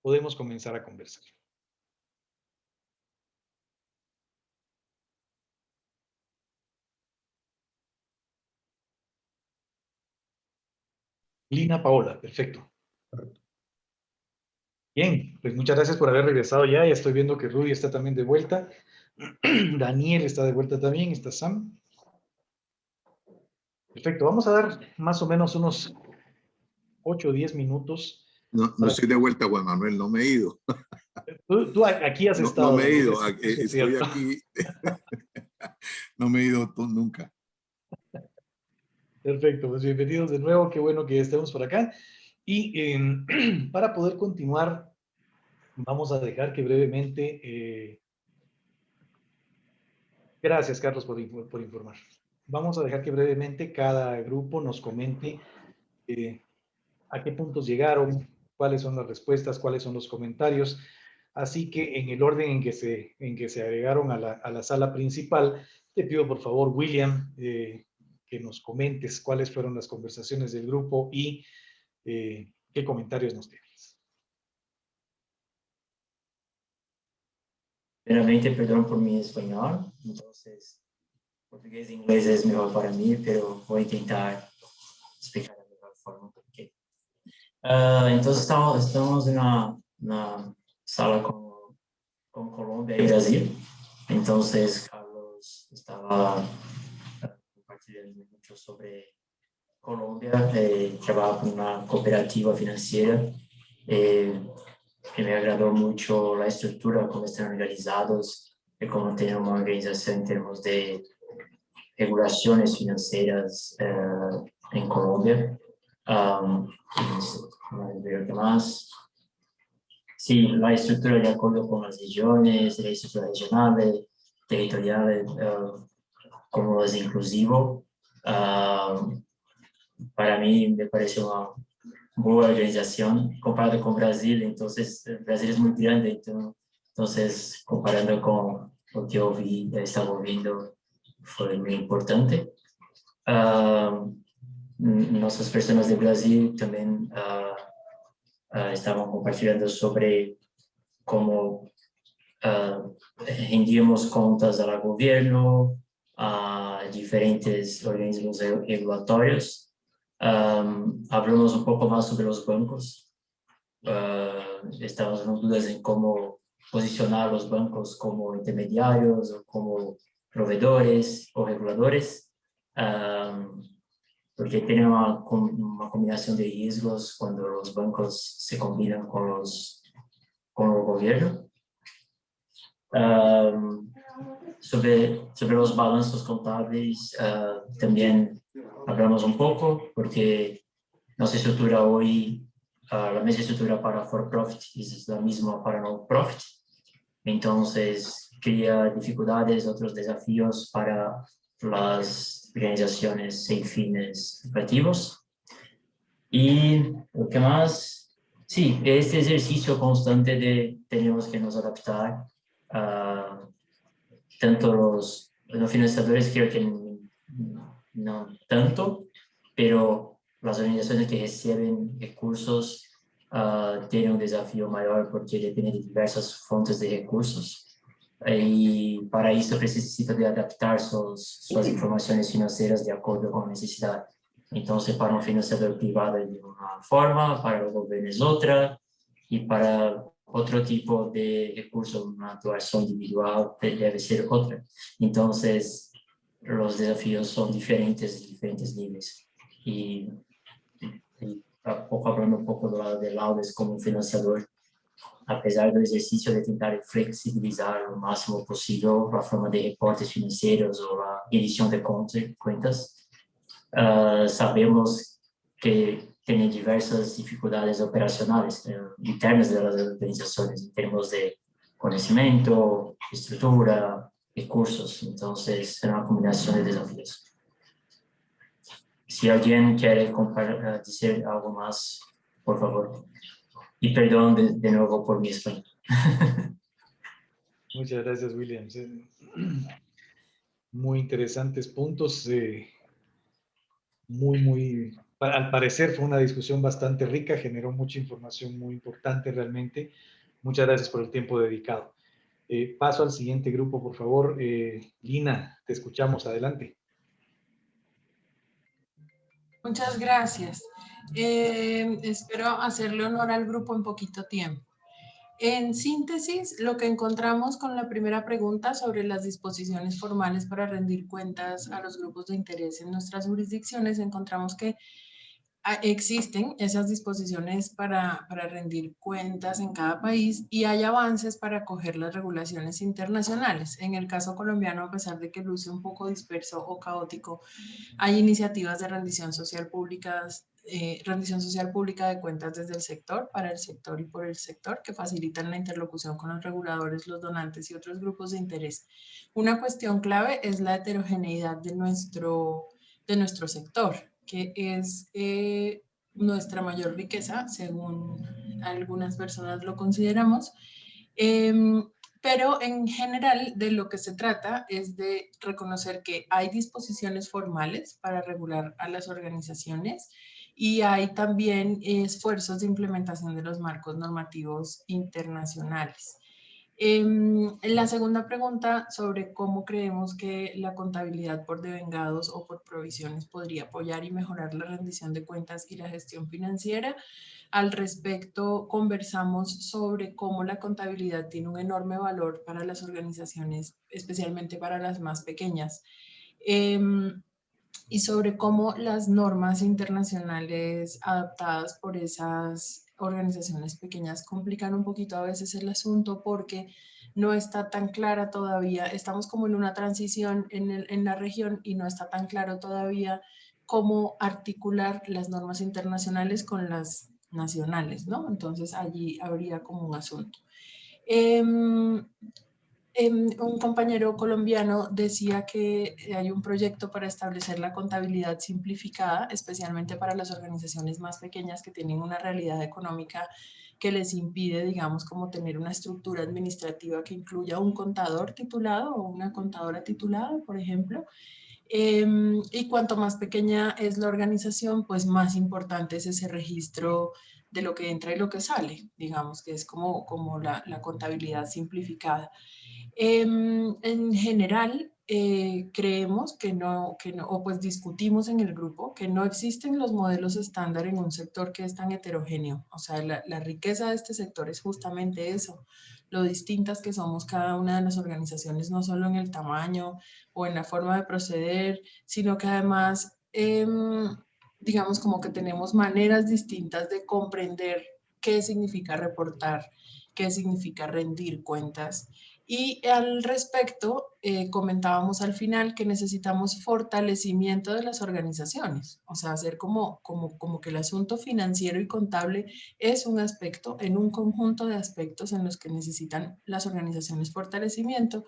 Podemos comenzar a conversar. Lina Paola, perfecto. Bien, pues muchas gracias por haber regresado ya. Ya estoy viendo que Rudy está también de vuelta. Daniel está de vuelta también, está Sam. Perfecto, vamos a dar más o menos unos 8 o 10 minutos. No estoy de vuelta, Juan Manuel, no me he ido. Tú aquí has estado. No me he ido, eso estoy aquí. No me he ido nunca. Perfecto, pues bienvenidos de nuevo, qué bueno que estemos por acá. Y para poder continuar, vamos a dejar que brevemente... gracias, Carlos, por informar. Vamos a dejar que brevemente cada grupo nos comente a qué puntos llegaron, cuáles son las respuestas, cuáles son los comentarios. Así que en el orden en que se agregaron a la sala principal, te pido por favor, William, que nos comentes cuáles fueron las conversaciones del grupo y qué comentarios nos tienes. Primeramente, perdón por mi español, entonces portugués e inglés es mejor para mí, pero voy a intentar explicar de la mejor forma por qué. Entonces estamos en una sala con Colombia y Brasil, entonces Carlos estaba compartiendo mucho sobre Colombia, trabaja con una cooperativa financiera, que me agradó mucho la estructura, cómo están organizados, y cómo tienen una organización en términos de regulaciones financieras en Colombia. ¿Qué más? Sí, la estructura de acuerdo con las regiones, la estructura regional, territorial, como es inclusivo. Para mí me parece una buena organización comparado con Brasil. Entonces, Brasil es muy grande, entonces comparando con lo que yo estaba viendo, fue muy importante. Nuestras personas de Brasil también estaban compartiendo sobre cómo rendíamos cuentas al gobierno, a diferentes organismos regulatorios. Hablamos un poco más sobre los bancos. Estamos en dudas en cómo posicionar los bancos como intermediarios o como proveedores o reguladores, porque tienen una combinación de riesgos cuando los bancos se combinan con el gobierno. Sobre los balanzos contables también hablamos un poco, porque nuestra estructura hoy la misma estructura para for-profit es la misma para no-profit. Entonces, crea dificultades, otros desafíos para las organizaciones sin fines lucrativos. Y lo que más, sí, este ejercicio constante de tenemos que nos adaptar a tanto los financiadores, creo que no tanto, pero las organizaciones que reciben recursos tienen un desafío mayor porque dependen de diversas fuentes de recursos. Y para eso necesita de adaptar sus informaciones financieras de acuerdo con la necesidad. Entonces, para un financiador privado es de una forma, para el gobierno es otra, y para otro tipo de recursos, una actuación individual debe ser otra. Entonces, los desafíos son diferentes, de diferentes niveles. Y hablando un poco del lado como un financiador, apesar del ejercicio de intentar flexibilizar lo máximo posible la forma de reportes financieros o la edición de cuentas, sabemos que tiene diversas dificultades operacionales internas de las organizaciones en términos de conocimiento, estructura, recursos. Entonces, es una combinación de desafíos. Si alguien quiere decir algo más, por favor. Y perdón de nuevo por mi español. Muchas gracias, William. Muy interesantes puntos. Al parecer fue una discusión bastante rica, generó mucha información muy importante realmente. Muchas gracias por el tiempo dedicado. Paso al siguiente grupo, por favor. Lina, te escuchamos. Adelante. Muchas gracias. Espero hacerle honor al grupo en poquito tiempo. En síntesis, lo que encontramos con la primera pregunta sobre las disposiciones formales para rendir cuentas a los grupos de interés en nuestras jurisdicciones, encontramos que existen esas disposiciones para rendir cuentas en cada país y hay avances para acoger las regulaciones internacionales. En el caso colombiano, a pesar de que luce un poco disperso o caótico, hay iniciativas de rendición social pública de cuentas desde el sector, para el sector y por el sector, que facilitan la interlocución con los reguladores, los donantes y otros grupos de interés. Una cuestión clave es la heterogeneidad de nuestro sector, que es nuestra mayor riqueza, según algunas personas lo consideramos. Pero en general de lo que se trata es de reconocer que hay disposiciones formales para regular a las organizaciones y hay también esfuerzos de implementación de los marcos normativos internacionales. La segunda pregunta sobre cómo creemos que la contabilidad por devengados o por provisiones podría apoyar y mejorar la rendición de cuentas y la gestión financiera. Al respecto, conversamos sobre cómo la contabilidad tiene un enorme valor para las organizaciones, especialmente para las más pequeñas. Y sobre cómo las normas internacionales adaptadas por esas organizaciones pequeñas complican un poquito a veces el asunto porque no está tan clara todavía, estamos como en una transición en la región y no está tan claro todavía cómo articular las normas internacionales con las nacionales, ¿no? Entonces allí habría como un asunto. Un compañero colombiano decía que hay un proyecto para establecer la contabilidad simplificada, especialmente para las organizaciones más pequeñas que tienen una realidad económica que les impide, digamos, como tener una estructura administrativa que incluya un contador titulado o una contadora titulada, por ejemplo. Y cuanto más pequeña es la organización, pues más importante es ese registro de lo que entra y lo que sale, digamos, que es como la contabilidad simplificada. En general, creemos que no, o pues discutimos en el grupo que no existen los modelos estándar en un sector que es tan heterogéneo. O sea, la riqueza de este sector es justamente eso, lo distintas que somos cada una de las organizaciones, no solo en el tamaño o en la forma de proceder, sino que además, digamos, como que tenemos maneras distintas de comprender qué significa reportar, qué significa rendir cuentas. Y al respecto, comentábamos al final que necesitamos fortalecimiento de las organizaciones, o sea, hacer como que el asunto financiero y contable es un aspecto en un conjunto de aspectos en los que necesitan las organizaciones fortalecimiento.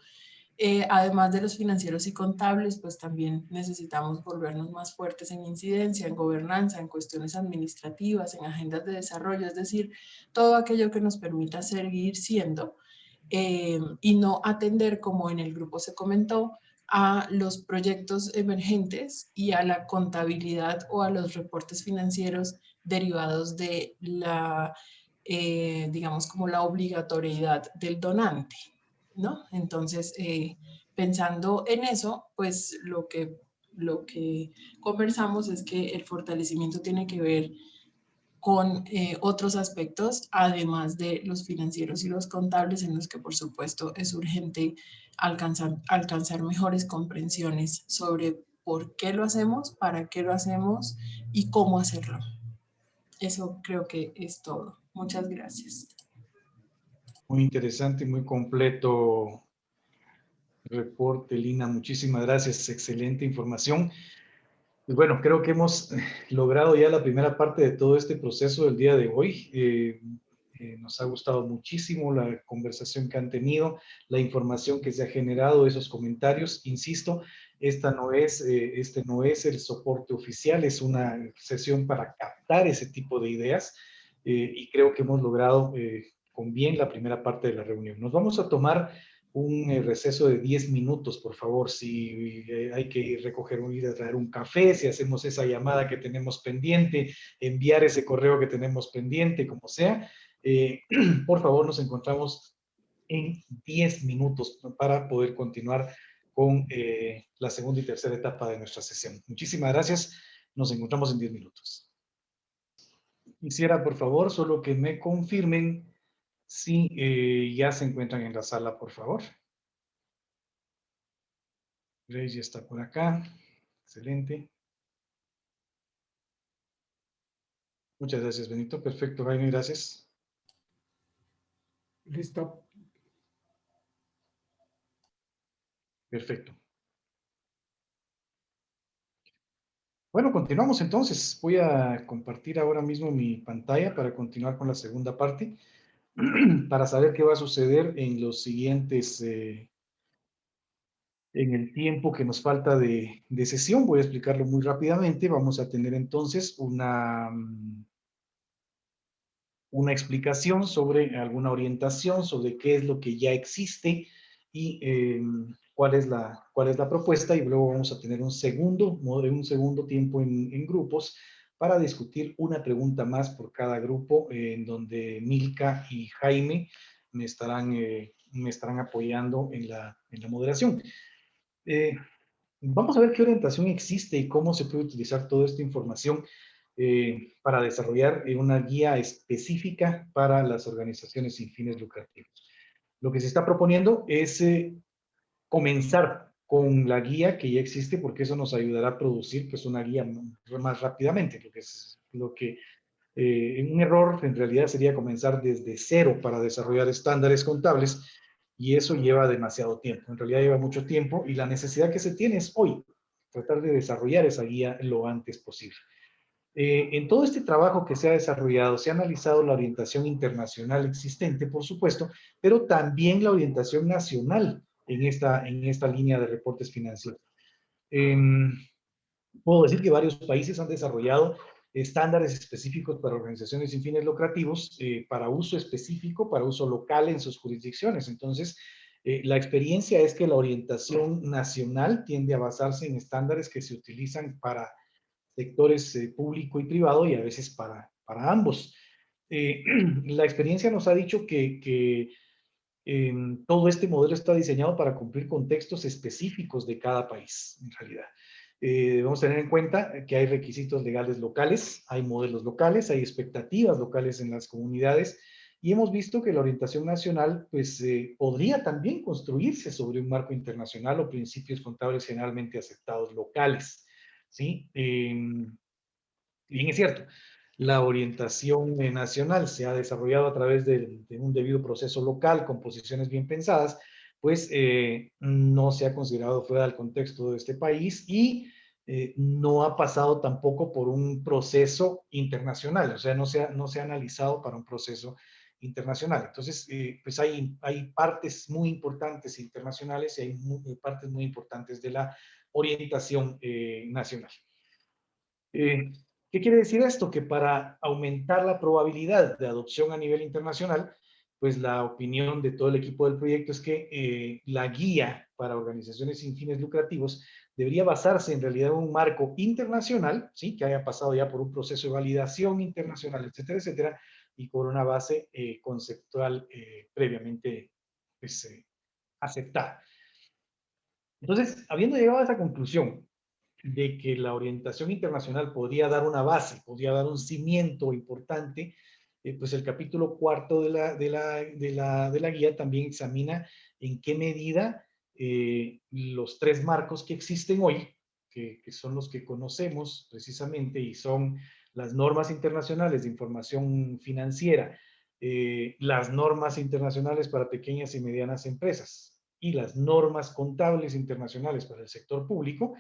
Además de los financieros y contables, pues también necesitamos volvernos más fuertes en incidencia, en gobernanza, en cuestiones administrativas, en agendas de desarrollo, es decir, todo aquello que nos permita seguir siendo y no atender, como en el grupo se comentó, a los proyectos emergentes y a la contabilidad o a los reportes financieros derivados de la, digamos, como la obligatoriedad del donante, ¿no? Entonces, pensando en eso, pues lo que conversamos es que el fortalecimiento tiene que ver con otros aspectos, además de los financieros y los contables, en los que por supuesto es urgente alcanzar mejores comprensiones sobre por qué lo hacemos, para qué lo hacemos y cómo hacerlo. Eso creo que es todo. Muchas gracias. Muy interesante y muy completo reporte, Lina. Muchísimas gracias. Excelente información. Pues bueno, creo que hemos logrado ya la primera parte de todo este proceso del día de hoy. Nos ha gustado muchísimo la conversación que han tenido, la información que se ha generado, esos comentarios. Insisto, este no es el soporte oficial, es una sesión para captar ese tipo de ideas y creo que hemos logrado con bien la primera parte de la reunión. Nos vamos a tomar un receso de 10 minutos, por favor, si hay que ir a traer un café, si hacemos esa llamada que tenemos pendiente, enviar ese correo que tenemos pendiente, como sea. Por favor, nos encontramos en 10 minutos para poder continuar con la segunda y tercera etapa de nuestra sesión. Muchísimas gracias. Nos encontramos en 10 minutos. Quisiera, por favor, solo que me confirmen si ya se encuentran en la sala, por favor. Grace ya está por acá. Excelente. Muchas gracias, Benito. Perfecto, Jaime, gracias. Listo. Perfecto. Bueno, continuamos entonces. Voy a compartir ahora mismo mi pantalla para continuar con la segunda parte, para saber qué va a suceder en los siguientes, en el tiempo que nos falta de sesión. Voy a explicarlo muy rápidamente. Vamos a tener entonces una explicación sobre alguna orientación, sobre qué es lo que ya existe y cuál es la propuesta, y luego vamos a tener un segundo tiempo en grupos para discutir una pregunta más por cada grupo, en donde Milka y Jaime me estarán apoyando en la moderación. Vamos a ver qué orientación existe y cómo se puede utilizar toda esta información para desarrollar una guía específica para las organizaciones sin fines lucrativos. Lo que se está proponiendo es comenzar con la guía que ya existe, porque eso nos ayudará a producir pues, una guía más rápidamente. Un error en realidad sería comenzar desde cero para desarrollar estándares contables, y eso lleva demasiado tiempo. En realidad lleva mucho tiempo, y la necesidad que se tiene es hoy tratar de desarrollar esa guía lo antes posible. En todo este trabajo que se ha desarrollado, se ha analizado la orientación internacional existente, por supuesto, pero también la orientación nacional en esta línea de reportes financieros. Puedo decir que varios países han desarrollado estándares específicos para organizaciones sin fines lucrativos, para uso específico, para uso local en sus jurisdicciones. Entonces, la experiencia es que la orientación nacional tiende a basarse en estándares que se utilizan para sectores público y privado, y a veces para ambos. La experiencia nos ha dicho que todo este modelo está diseñado para cumplir contextos específicos de cada país, en realidad. Debemos tener en cuenta que hay requisitos legales locales, hay modelos locales, hay expectativas locales en las comunidades, y hemos visto que la orientación nacional pues, podría también construirse sobre un marco internacional o principios contables generalmente aceptados locales, ¿sí? Bien es cierto, la orientación nacional se ha desarrollado a través de un debido proceso local con posiciones bien pensadas, pues no se ha considerado fuera del contexto de este país y no ha pasado tampoco por un proceso internacional, o sea, no se ha analizado para un proceso internacional. Entonces, pues hay partes muy importantes internacionales y hay partes muy importantes de la orientación nacional. ¿Qué quiere decir esto? Que para aumentar la probabilidad de adopción a nivel internacional, pues la opinión de todo el equipo del proyecto es que la guía para organizaciones sin fines lucrativos debería basarse en realidad en un marco internacional, ¿sí? Que haya pasado ya por un proceso de validación internacional, etcétera, etcétera, y con una base conceptual previamente pues, aceptada. Entonces, habiendo llegado a esa conclusión de que la orientación internacional podría dar una base, podría dar un cimiento importante, pues el capítulo cuarto de la guía también examina en qué medida los tres marcos que existen hoy, que son los que conocemos precisamente y son las normas internacionales de información financiera, las normas internacionales para pequeñas y medianas empresas y las normas contables internacionales para el sector público,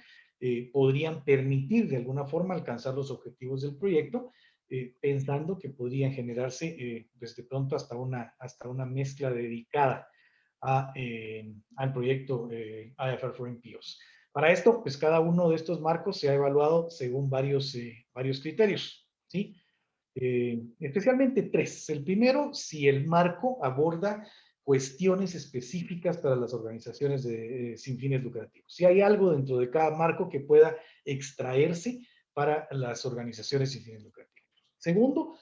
podrían permitir de alguna forma alcanzar los objetivos del proyecto, pensando que podrían generarse desde pronto hasta una mezcla dedicada al proyecto IFR for NPOs. Para esto, pues cada uno de estos marcos se ha evaluado según varios criterios, ¿sí? Especialmente tres. El primero, si el marco aborda cuestiones específicas para las organizaciones sin fines lucrativos. Si hay algo dentro de cada marco que pueda extraerse para las organizaciones sin fines lucrativos. Segundo,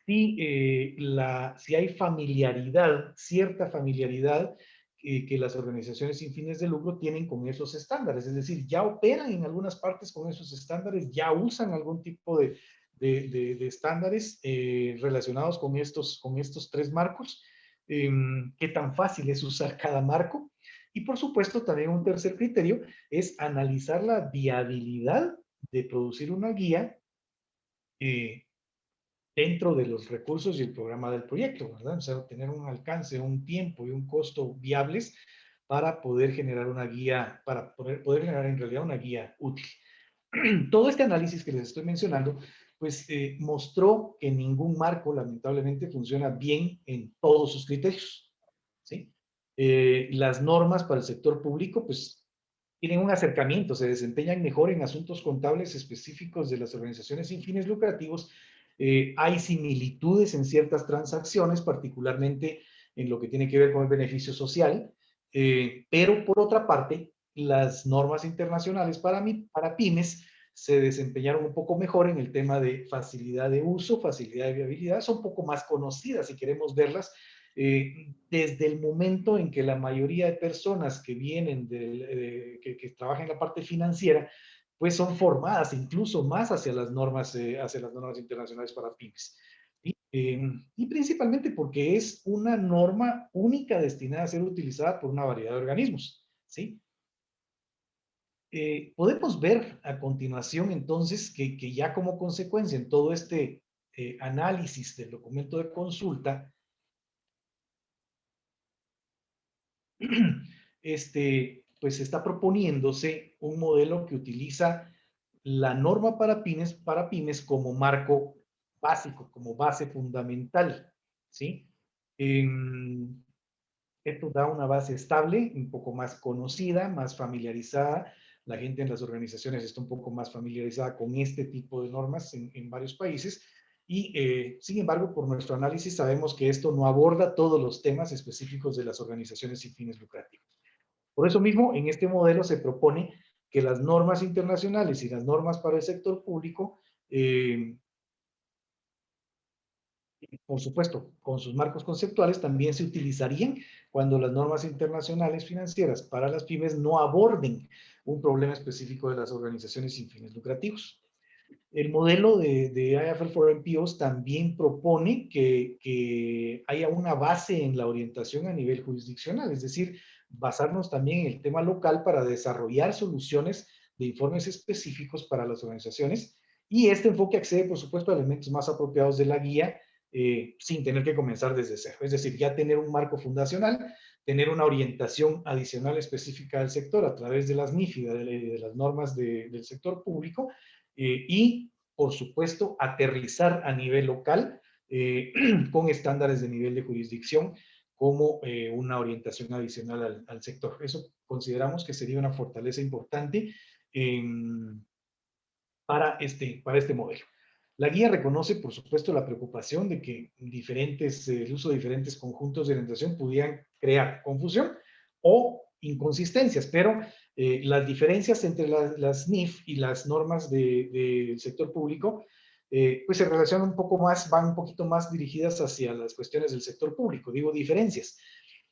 si hay familiaridad, cierta familiaridad que las organizaciones sin fines de lucro tienen con esos estándares. Es decir, ya operan en algunas partes con esos estándares, ya usan algún tipo de estándares relacionados con estos tres marcos. Qué tan fácil es usar cada marco. Y por supuesto, también un tercer criterio es analizar la viabilidad de producir una guía dentro de los recursos y el programa del proyecto, ¿verdad? O sea, tener un alcance, un tiempo y un costo viables para poder generar una guía, para poder generar en realidad una guía útil. Todo este análisis que les estoy mencionando, pues mostró que ningún marco, lamentablemente, funciona bien en todos sus criterios, ¿sí? Las normas para el sector público, pues, tienen un acercamiento, se desempeñan mejor en asuntos contables específicos de las organizaciones sin fines lucrativos. Hay similitudes en ciertas transacciones, particularmente en lo que tiene que ver con el beneficio social, pero por otra parte, las normas internacionales para pymes se desempeñaron un poco mejor en el tema de facilidad de uso, facilidad de viabilidad, son un poco más conocidas si queremos verlas, desde el momento en que la mayoría de personas que vienen, que trabajan en la parte financiera, pues son formadas incluso más hacia las normas internacionales para pymes. Y principalmente porque es una norma única destinada a ser utilizada por una variedad de organismos, ¿sí? Podemos ver a continuación entonces que ya como consecuencia en todo este análisis del documento de consulta, pues está proponiéndose un modelo que utiliza la norma para pymes como marco básico, como base fundamental, ¿sí? Esto da una base estable, un poco más conocida, más familiarizada. La gente en las organizaciones está un poco más familiarizada con este tipo de normas en varios países. Y, sin embargo, por nuestro análisis sabemos que esto no aborda todos los temas específicos de las organizaciones sin fines lucrativos. Por eso mismo, en este modelo se propone que las normas internacionales y las normas para el sector público, por supuesto, con sus marcos conceptuales, también se utilizarían cuando las normas internacionales financieras para las pymes no aborden un problema específico de las organizaciones sin fines lucrativos. El modelo de IFR for NPOs también propone que haya una base en la orientación a nivel jurisdiccional, es decir, basarnos también en el tema local para desarrollar soluciones de informes específicos para las organizaciones, y este enfoque accede, por supuesto, a elementos más apropiados de la guía sin tener que comenzar desde cero. Es decir, ya tener un marco fundacional tener una orientación adicional específica del sector a través de las NIF y de las normas del sector público, y, por supuesto, aterrizar a nivel local con estándares de nivel de jurisdicción como una orientación adicional al sector. Eso consideramos que sería una fortaleza importante para este modelo. La guía reconoce, por supuesto, la preocupación de que el uso de diferentes conjuntos de orientación pudieran crear confusión o inconsistencias, pero las diferencias entre las NIF y las normas del sector público pues se relacionan un poco más, van un poquito más dirigidas hacia las cuestiones del sector público, digo diferencias,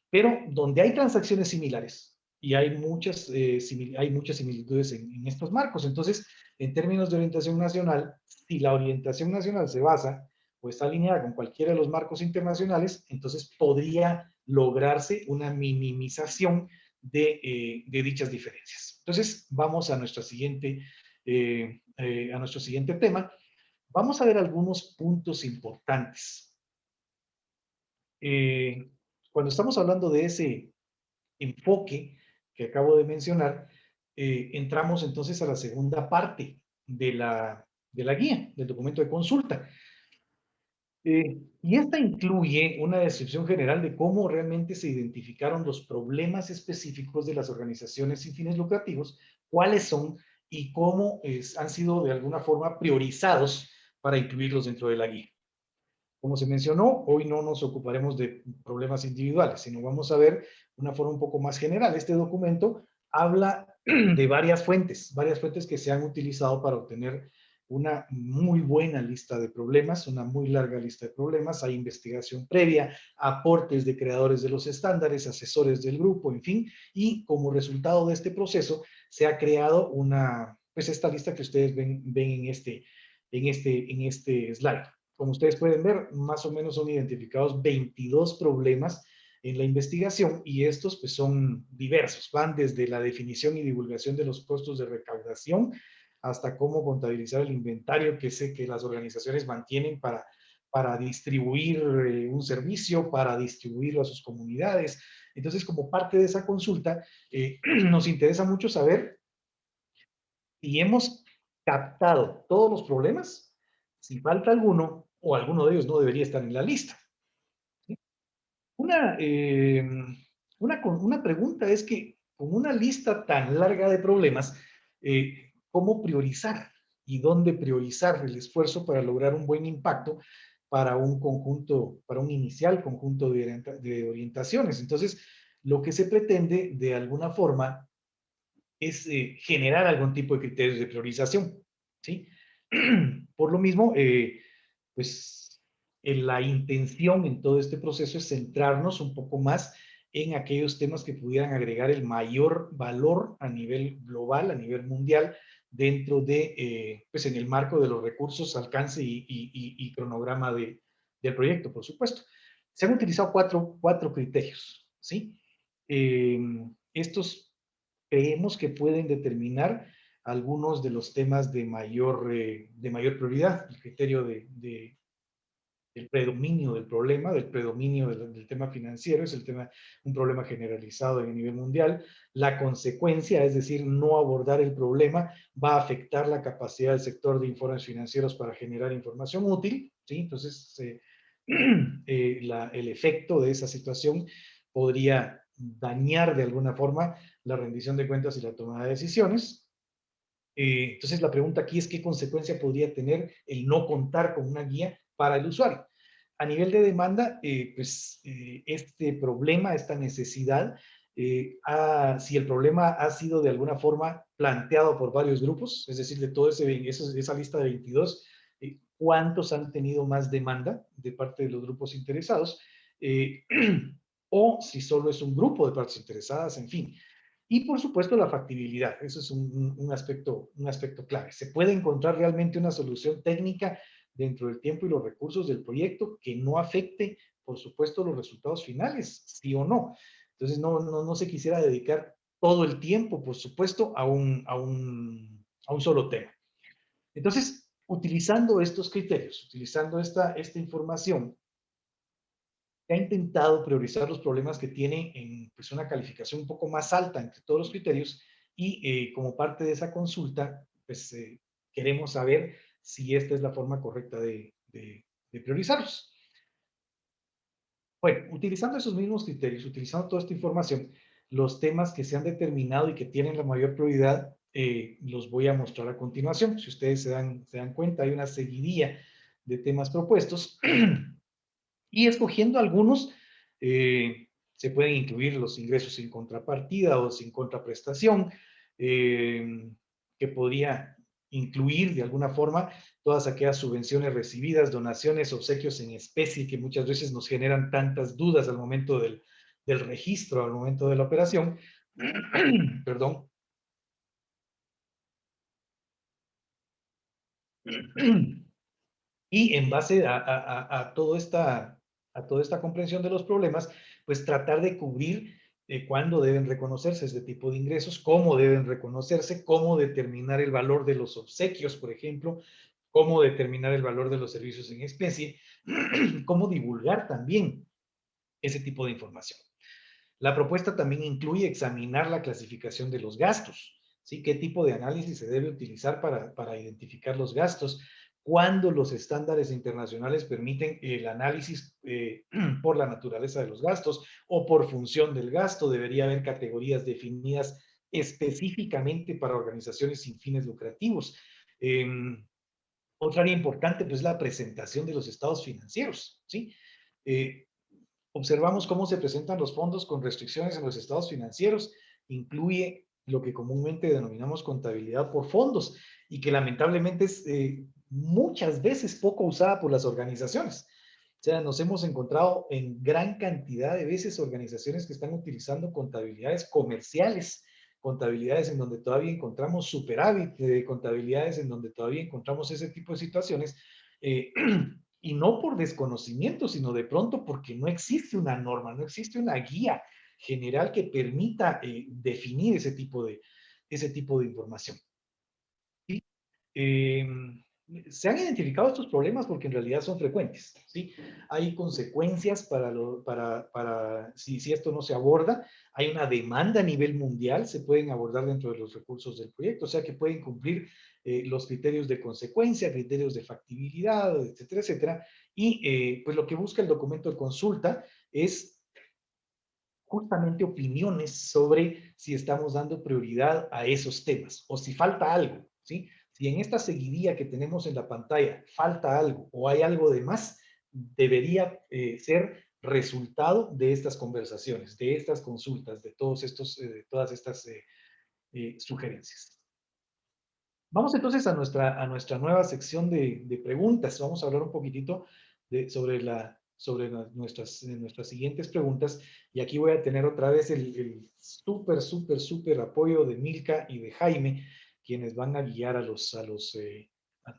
pero donde hay transacciones similares y hay muchas similitudes en estos marcos. Entonces, en términos de orientación nacional, si la orientación nacional se basa o está alineada con cualquiera de los marcos internacionales, entonces podría lograrse una minimización de dichas diferencias. Entonces, vamos a nuestro siguiente tema. Vamos a ver algunos puntos importantes. Cuando estamos hablando de ese enfoque que acabo de mencionar, entramos entonces a la segunda parte de la guía, del documento de consulta. Y esta incluye una descripción general de cómo realmente se identificaron los problemas específicos de las organizaciones sin fines lucrativos, cuáles son y cómo han sido de alguna forma priorizados para incluirlos dentro de la guía. Como se mencionó, hoy no nos ocuparemos de problemas individuales, sino vamos a ver una forma un poco más general. Este documento habla de varias fuentes que se han utilizado para obtener una muy buena lista de problemas, una muy larga lista de problemas. Hay investigación previa, aportes de creadores de los estándares, asesores del grupo, en fin, y como resultado de este proceso se ha creado pues esta lista que ustedes ven en este slide. Como ustedes pueden ver, más o menos son identificados 22 problemas en la investigación y estos pues son diversos. Van desde la definición y divulgación de los costos de recaudación hasta cómo contabilizar el inventario que sé que las organizaciones mantienen para distribuir un servicio, para distribuirlo a sus comunidades. Entonces, como parte de esa consulta, nos interesa mucho saber si hemos captado todos los problemas, si falta alguno, o alguno de ellos no debería estar en la lista. ¿Sí? Una pregunta es que con una lista tan larga de problemas, ¿cómo priorizar? ¿Y dónde priorizar el esfuerzo para lograr un buen impacto para un inicial conjunto de orientaciones? Entonces, lo que se pretende de alguna forma es generar algún tipo de criterios de priorización, ¿sí? Por lo mismo, pues la intención en todo este proceso es centrarnos un poco más en aquellos temas que pudieran agregar el mayor valor a nivel global, a nivel mundial, dentro pues en el marco de los recursos, alcance y cronograma del proyecto, por supuesto. Se han utilizado cuatro criterios, ¿sí? Estos creemos que pueden determinar algunos de los temas de mayor prioridad. El criterio del predominio del problema, del predominio del tema financiero, es un problema generalizado a nivel mundial. La consecuencia, es decir, no abordar el problema, va a afectar la capacidad del sector de informes financieros para generar información útil, ¿sí? Entonces, el efecto de esa situación podría dañar de alguna forma la rendición de cuentas y la toma de decisiones. Entonces, la pregunta aquí es qué consecuencia podría tener el no contar con una guía para el usuario. A nivel de demanda, este problema, esta necesidad, si el problema ha sido de alguna forma planteado por varios grupos, es decir, de toda esa lista de 22, ¿cuántos han tenido más demanda de parte de los grupos interesados? O si solo es un grupo de partes interesadas, en fin. Y por supuesto la factibilidad, eso es un aspecto clave. ¿Se puede encontrar realmente una solución técnica dentro del tiempo y los recursos del proyecto que no afecte, por supuesto, los resultados finales? ¿Sí o no? Entonces no se quisiera dedicar todo el tiempo, por supuesto, a un solo tema. Entonces, utilizando estos criterios, utilizando esta información, se ha intentado priorizar los problemas que tienen en pues, una calificación un poco más alta entre todos los criterios y como parte de esa consulta, pues queremos saber si esta es la forma correcta de priorizarlos. Bueno, utilizando esos mismos criterios, utilizando toda esta información, los temas que se han determinado y que tienen la mayor prioridad, los voy a mostrar a continuación. Si ustedes se dan cuenta, hay una seguidilla de temas propuestos y escogiendo algunos, se pueden incluir los ingresos sin contrapartida o sin contraprestación, que podría incluir de alguna forma todas aquellas subvenciones recibidas, donaciones, obsequios en especie que muchas veces nos generan tantas dudas al momento del registro, al momento de la operación. Perdón. Y en base a toda esta comprensión de los problemas, pues tratar de cubrir cuándo deben reconocerse este tipo de ingresos, cómo deben reconocerse, cómo determinar el valor de los obsequios, por ejemplo, cómo determinar el valor de los servicios en especie, cómo divulgar también ese tipo de información. La propuesta también incluye examinar la clasificación de los gastos, ¿sí? ¿Qué tipo de análisis se debe utilizar para identificar los gastos? Cuando los estándares internacionales permiten el análisis por la naturaleza de los gastos o por función del gasto, debería haber categorías definidas específicamente para organizaciones sin fines lucrativos. Otra área importante, pues, la presentación de los estados financieros, ¿sí? Observamos cómo se presentan los fondos con restricciones en los estados financieros, incluye lo que comúnmente denominamos contabilidad por fondos y que lamentablemente es muchas veces poco usada por las organizaciones. O sea, nos hemos encontrado en gran cantidad de veces organizaciones que están utilizando contabilidades comerciales, contabilidades en donde todavía encontramos superávit, contabilidades en donde todavía encontramos ese tipo de situaciones. Y no por desconocimiento, sino de pronto porque no existe una norma, no existe una guía general que permita definir ese tipo de información. ¿Sí? Se han identificado estos problemas porque en realidad son frecuentes, ¿sí? Hay consecuencias si esto no se aborda, hay una demanda a nivel mundial, se pueden abordar dentro de los recursos del proyecto, o sea que pueden cumplir los criterios de consecuencia, criterios de factibilidad, etcétera, etcétera, y pues lo que busca el documento de consulta es justamente opiniones sobre si estamos dando prioridad a esos temas o si falta algo, ¿sí? Si en esta seguidilla que tenemos en la pantalla falta algo o hay algo de más, debería ser resultado de estas conversaciones, de estas consultas, de todas estas sugerencias. Vamos entonces a nuestra nueva sección de preguntas. Vamos a hablar un poquitito sobre nuestras siguientes preguntas. Y aquí voy a tener otra vez el súper apoyo de Milka y de Jaime, quienes van a guiar a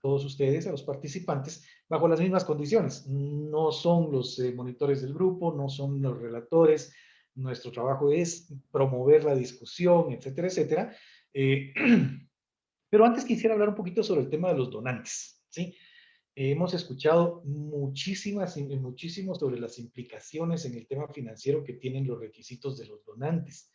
todos ustedes, a los participantes, bajo las mismas condiciones. No son los monitores del grupo, no son los relatores. Nuestro trabajo es promover la discusión, etcétera, etcétera. Pero antes quisiera hablar un poquito sobre el tema de los donantes, ¿sí? Hemos escuchado muchísimo sobre las implicaciones en el tema financiero que tienen los requisitos de los donantes,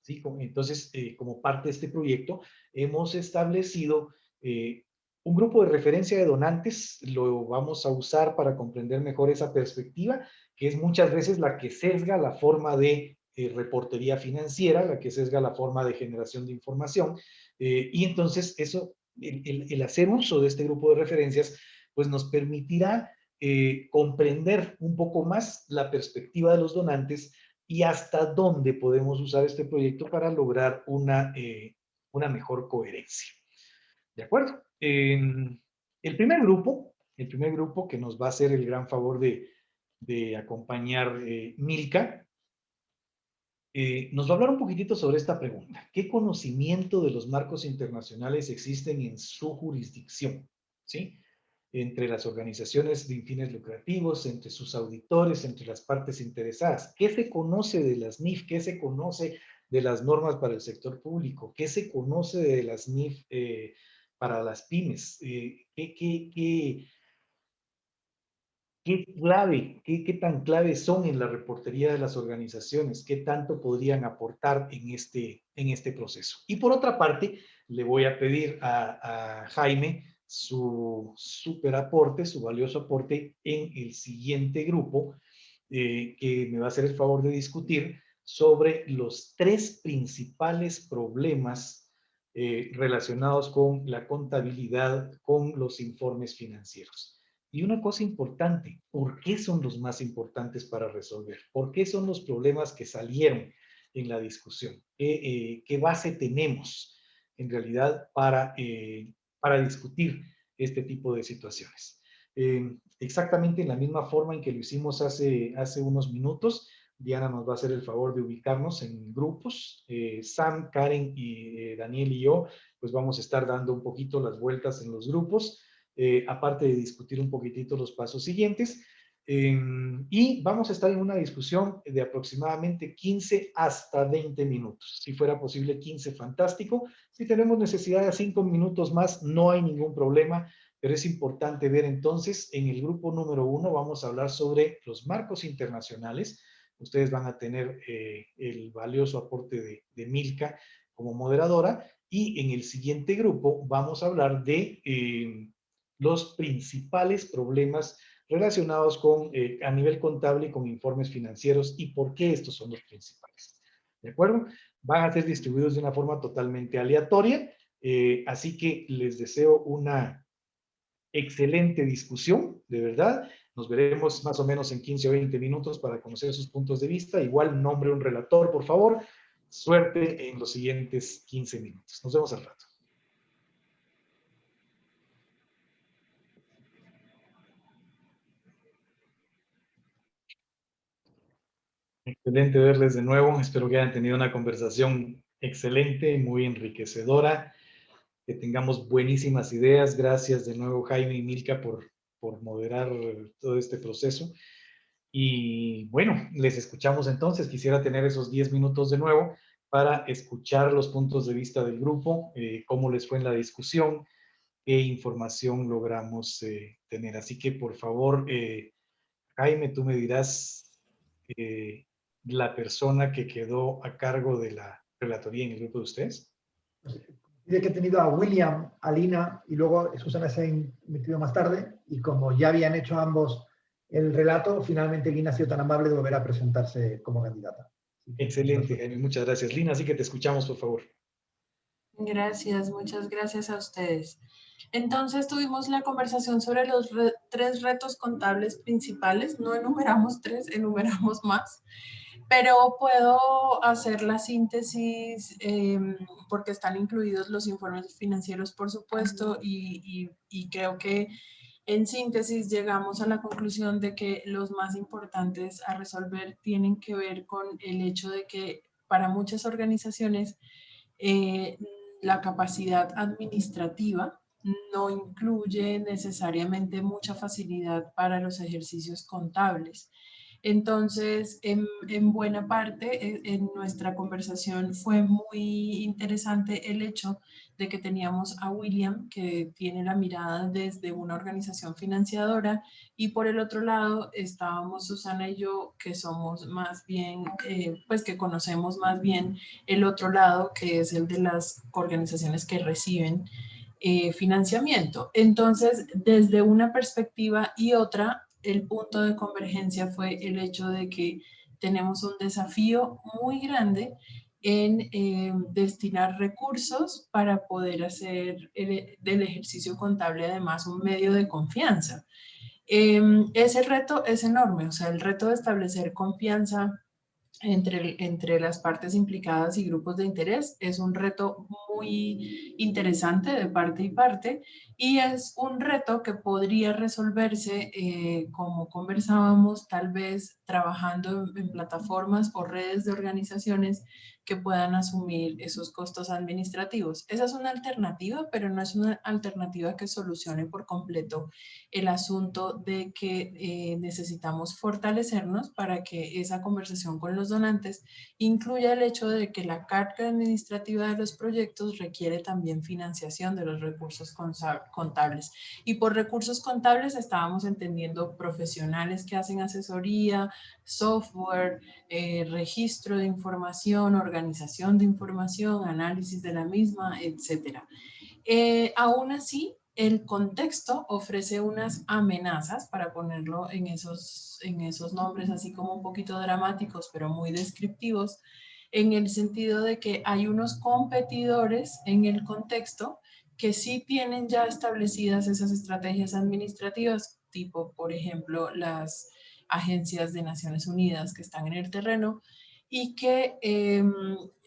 ¿sí? Entonces, como parte de este proyecto, hemos establecido un grupo de referencia de donantes, lo vamos a usar para comprender mejor esa perspectiva, que es muchas veces la que sesga la forma de reportería financiera, la que sesga la forma de generación de información, y entonces eso, el hacer uso de este grupo de referencias, pues nos permitirá comprender un poco más la perspectiva de los donantes y hasta dónde podemos usar este proyecto para lograr una mejor coherencia. ¿De acuerdo? El primer grupo que nos va a hacer el gran favor de acompañar Milka, nos va a hablar un poquitito sobre esta pregunta. ¿Qué conocimiento de los marcos internacionales existen en su jurisdicción? ¿Sí? Entre las organizaciones sin fines lucrativos, entre sus auditores, entre las partes interesadas. ¿Qué se conoce de las NIF? ¿Qué se conoce de las normas para el sector público? ¿Qué se conoce de las NIF para las pymes? qué tan clave son en la reportería de las organizaciones, qué tanto podrían aportar en este proceso. Y por otra parte, le voy a pedir a Jaime su super aporte, su valioso aporte en el siguiente grupo, que me va a hacer el favor de discutir sobre los 3 principales problemas relacionados con la contabilidad, con los informes financieros. Y una cosa importante, ¿por qué son los más importantes para resolver? ¿Por qué son los problemas que salieron en la discusión? ¿Qué base tenemos en realidad para discutir este tipo de situaciones? Exactamente en la misma forma en que lo hicimos hace unos minutos, Diana nos va a hacer el favor de ubicarnos en grupos. Sam, Karen y Daniel y yo, pues vamos a estar dando un poquito las vueltas en los grupos. Aparte de discutir un poquitito los pasos siguientes. Y vamos a estar en una discusión de aproximadamente 15 hasta 20 minutos. Si fuera posible 15, fantástico. Si tenemos necesidad de 5 minutos más, no hay ningún problema, pero es importante ver entonces, en el grupo número 1 vamos a hablar sobre los marcos internacionales. Ustedes van a tener el valioso aporte de Milka como moderadora, y en el siguiente grupo vamos a hablar de los principales problemas relacionados con, a nivel contable y con informes financieros y por qué estos son los principales. ¿De acuerdo? Van a ser distribuidos de una forma totalmente aleatoria, así que les deseo una excelente discusión, de verdad. Nos veremos más o menos en 15 o 20 minutos para conocer sus puntos de vista. Igual nombre un relator, por favor. Suerte en los siguientes 15 minutos. Nos vemos al rato. Excelente verles de nuevo. Espero que hayan tenido una conversación excelente, muy enriquecedora, que tengamos buenísimas ideas. Gracias de nuevo, Jaime y Milka, por moderar todo este proceso. Y bueno, les escuchamos entonces. Quisiera tener esos 10 minutos de nuevo para escuchar los puntos de vista del grupo, cómo les fue en la discusión, qué información logramos tener. Así que, por favor, Jaime, tú me dirás la persona que quedó a cargo de la relatoría en el grupo de ustedes. Diré que he tenido a William, a Lina, y luego Susana se ha metido más tarde, y como ya habían hecho ambos el relato, finalmente Lina ha sido tan amable de volver a presentarse como candidata. Excelente, Jaime, muchas gracias. Lina, así que te escuchamos, por favor. Gracias, muchas gracias a ustedes. Entonces tuvimos la conversación sobre los 3 retos contables principales. No enumeramos 3, enumeramos más. Pero puedo hacer la síntesis porque están incluidos los informes financieros, por supuesto, y creo que en síntesis llegamos a la conclusión de que los más importantes a resolver tienen que ver con el hecho de que para muchas organizaciones la capacidad administrativa no incluye necesariamente mucha facilidad para los ejercicios contables. Entonces, en buena parte, en nuestra conversación fue muy interesante el hecho de que teníamos a William, que tiene la mirada desde una organización financiadora, y por el otro lado estábamos Susana y yo, que somos más bien, pues que conocemos más bien el otro lado, que es el de las organizaciones que reciben financiamiento. Entonces, desde una perspectiva y otra, el punto de convergencia fue el hecho de que tenemos un desafío muy grande en destinar recursos para poder hacer del ejercicio contable además un medio de confianza. Ese reto es enorme, o sea, el reto de establecer confianza entre las partes implicadas y grupos de interés es un reto muy interesante de parte y parte, y es un reto que podría resolverse, como conversábamos, tal vez trabajando en plataformas o redes de organizaciones que puedan asumir esos costos administrativos. Esa es una alternativa, pero no es una alternativa que solucione por completo el asunto de que necesitamos fortalecernos para que esa conversación con los donantes incluya el hecho de que la carga administrativa de los proyectos requiere también financiación de los recursos contables. Y por recursos contables estábamos entendiendo profesionales que hacen asesoría, software, registro de información, organización de información, análisis de la misma, etc. Aún así, el contexto ofrece unas amenazas, para ponerlo en esos nombres así como un poquito dramáticos, pero muy descriptivos, en el sentido de que hay unos competidores en el contexto que sí tienen ya establecidas esas estrategias administrativas, tipo, por ejemplo, las agencias de Naciones Unidas que están en el terreno, y que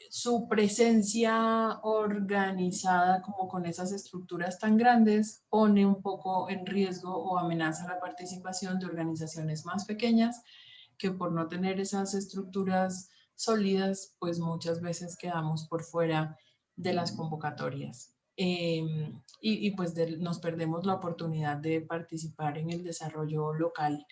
su presencia organizada como con esas estructuras tan grandes pone un poco en riesgo o amenaza la participación de organizaciones más pequeñas que por no tener esas estructuras sólidas, pues muchas veces quedamos por fuera de las convocatorias. Pues nos perdemos la oportunidad de participar en el desarrollo local.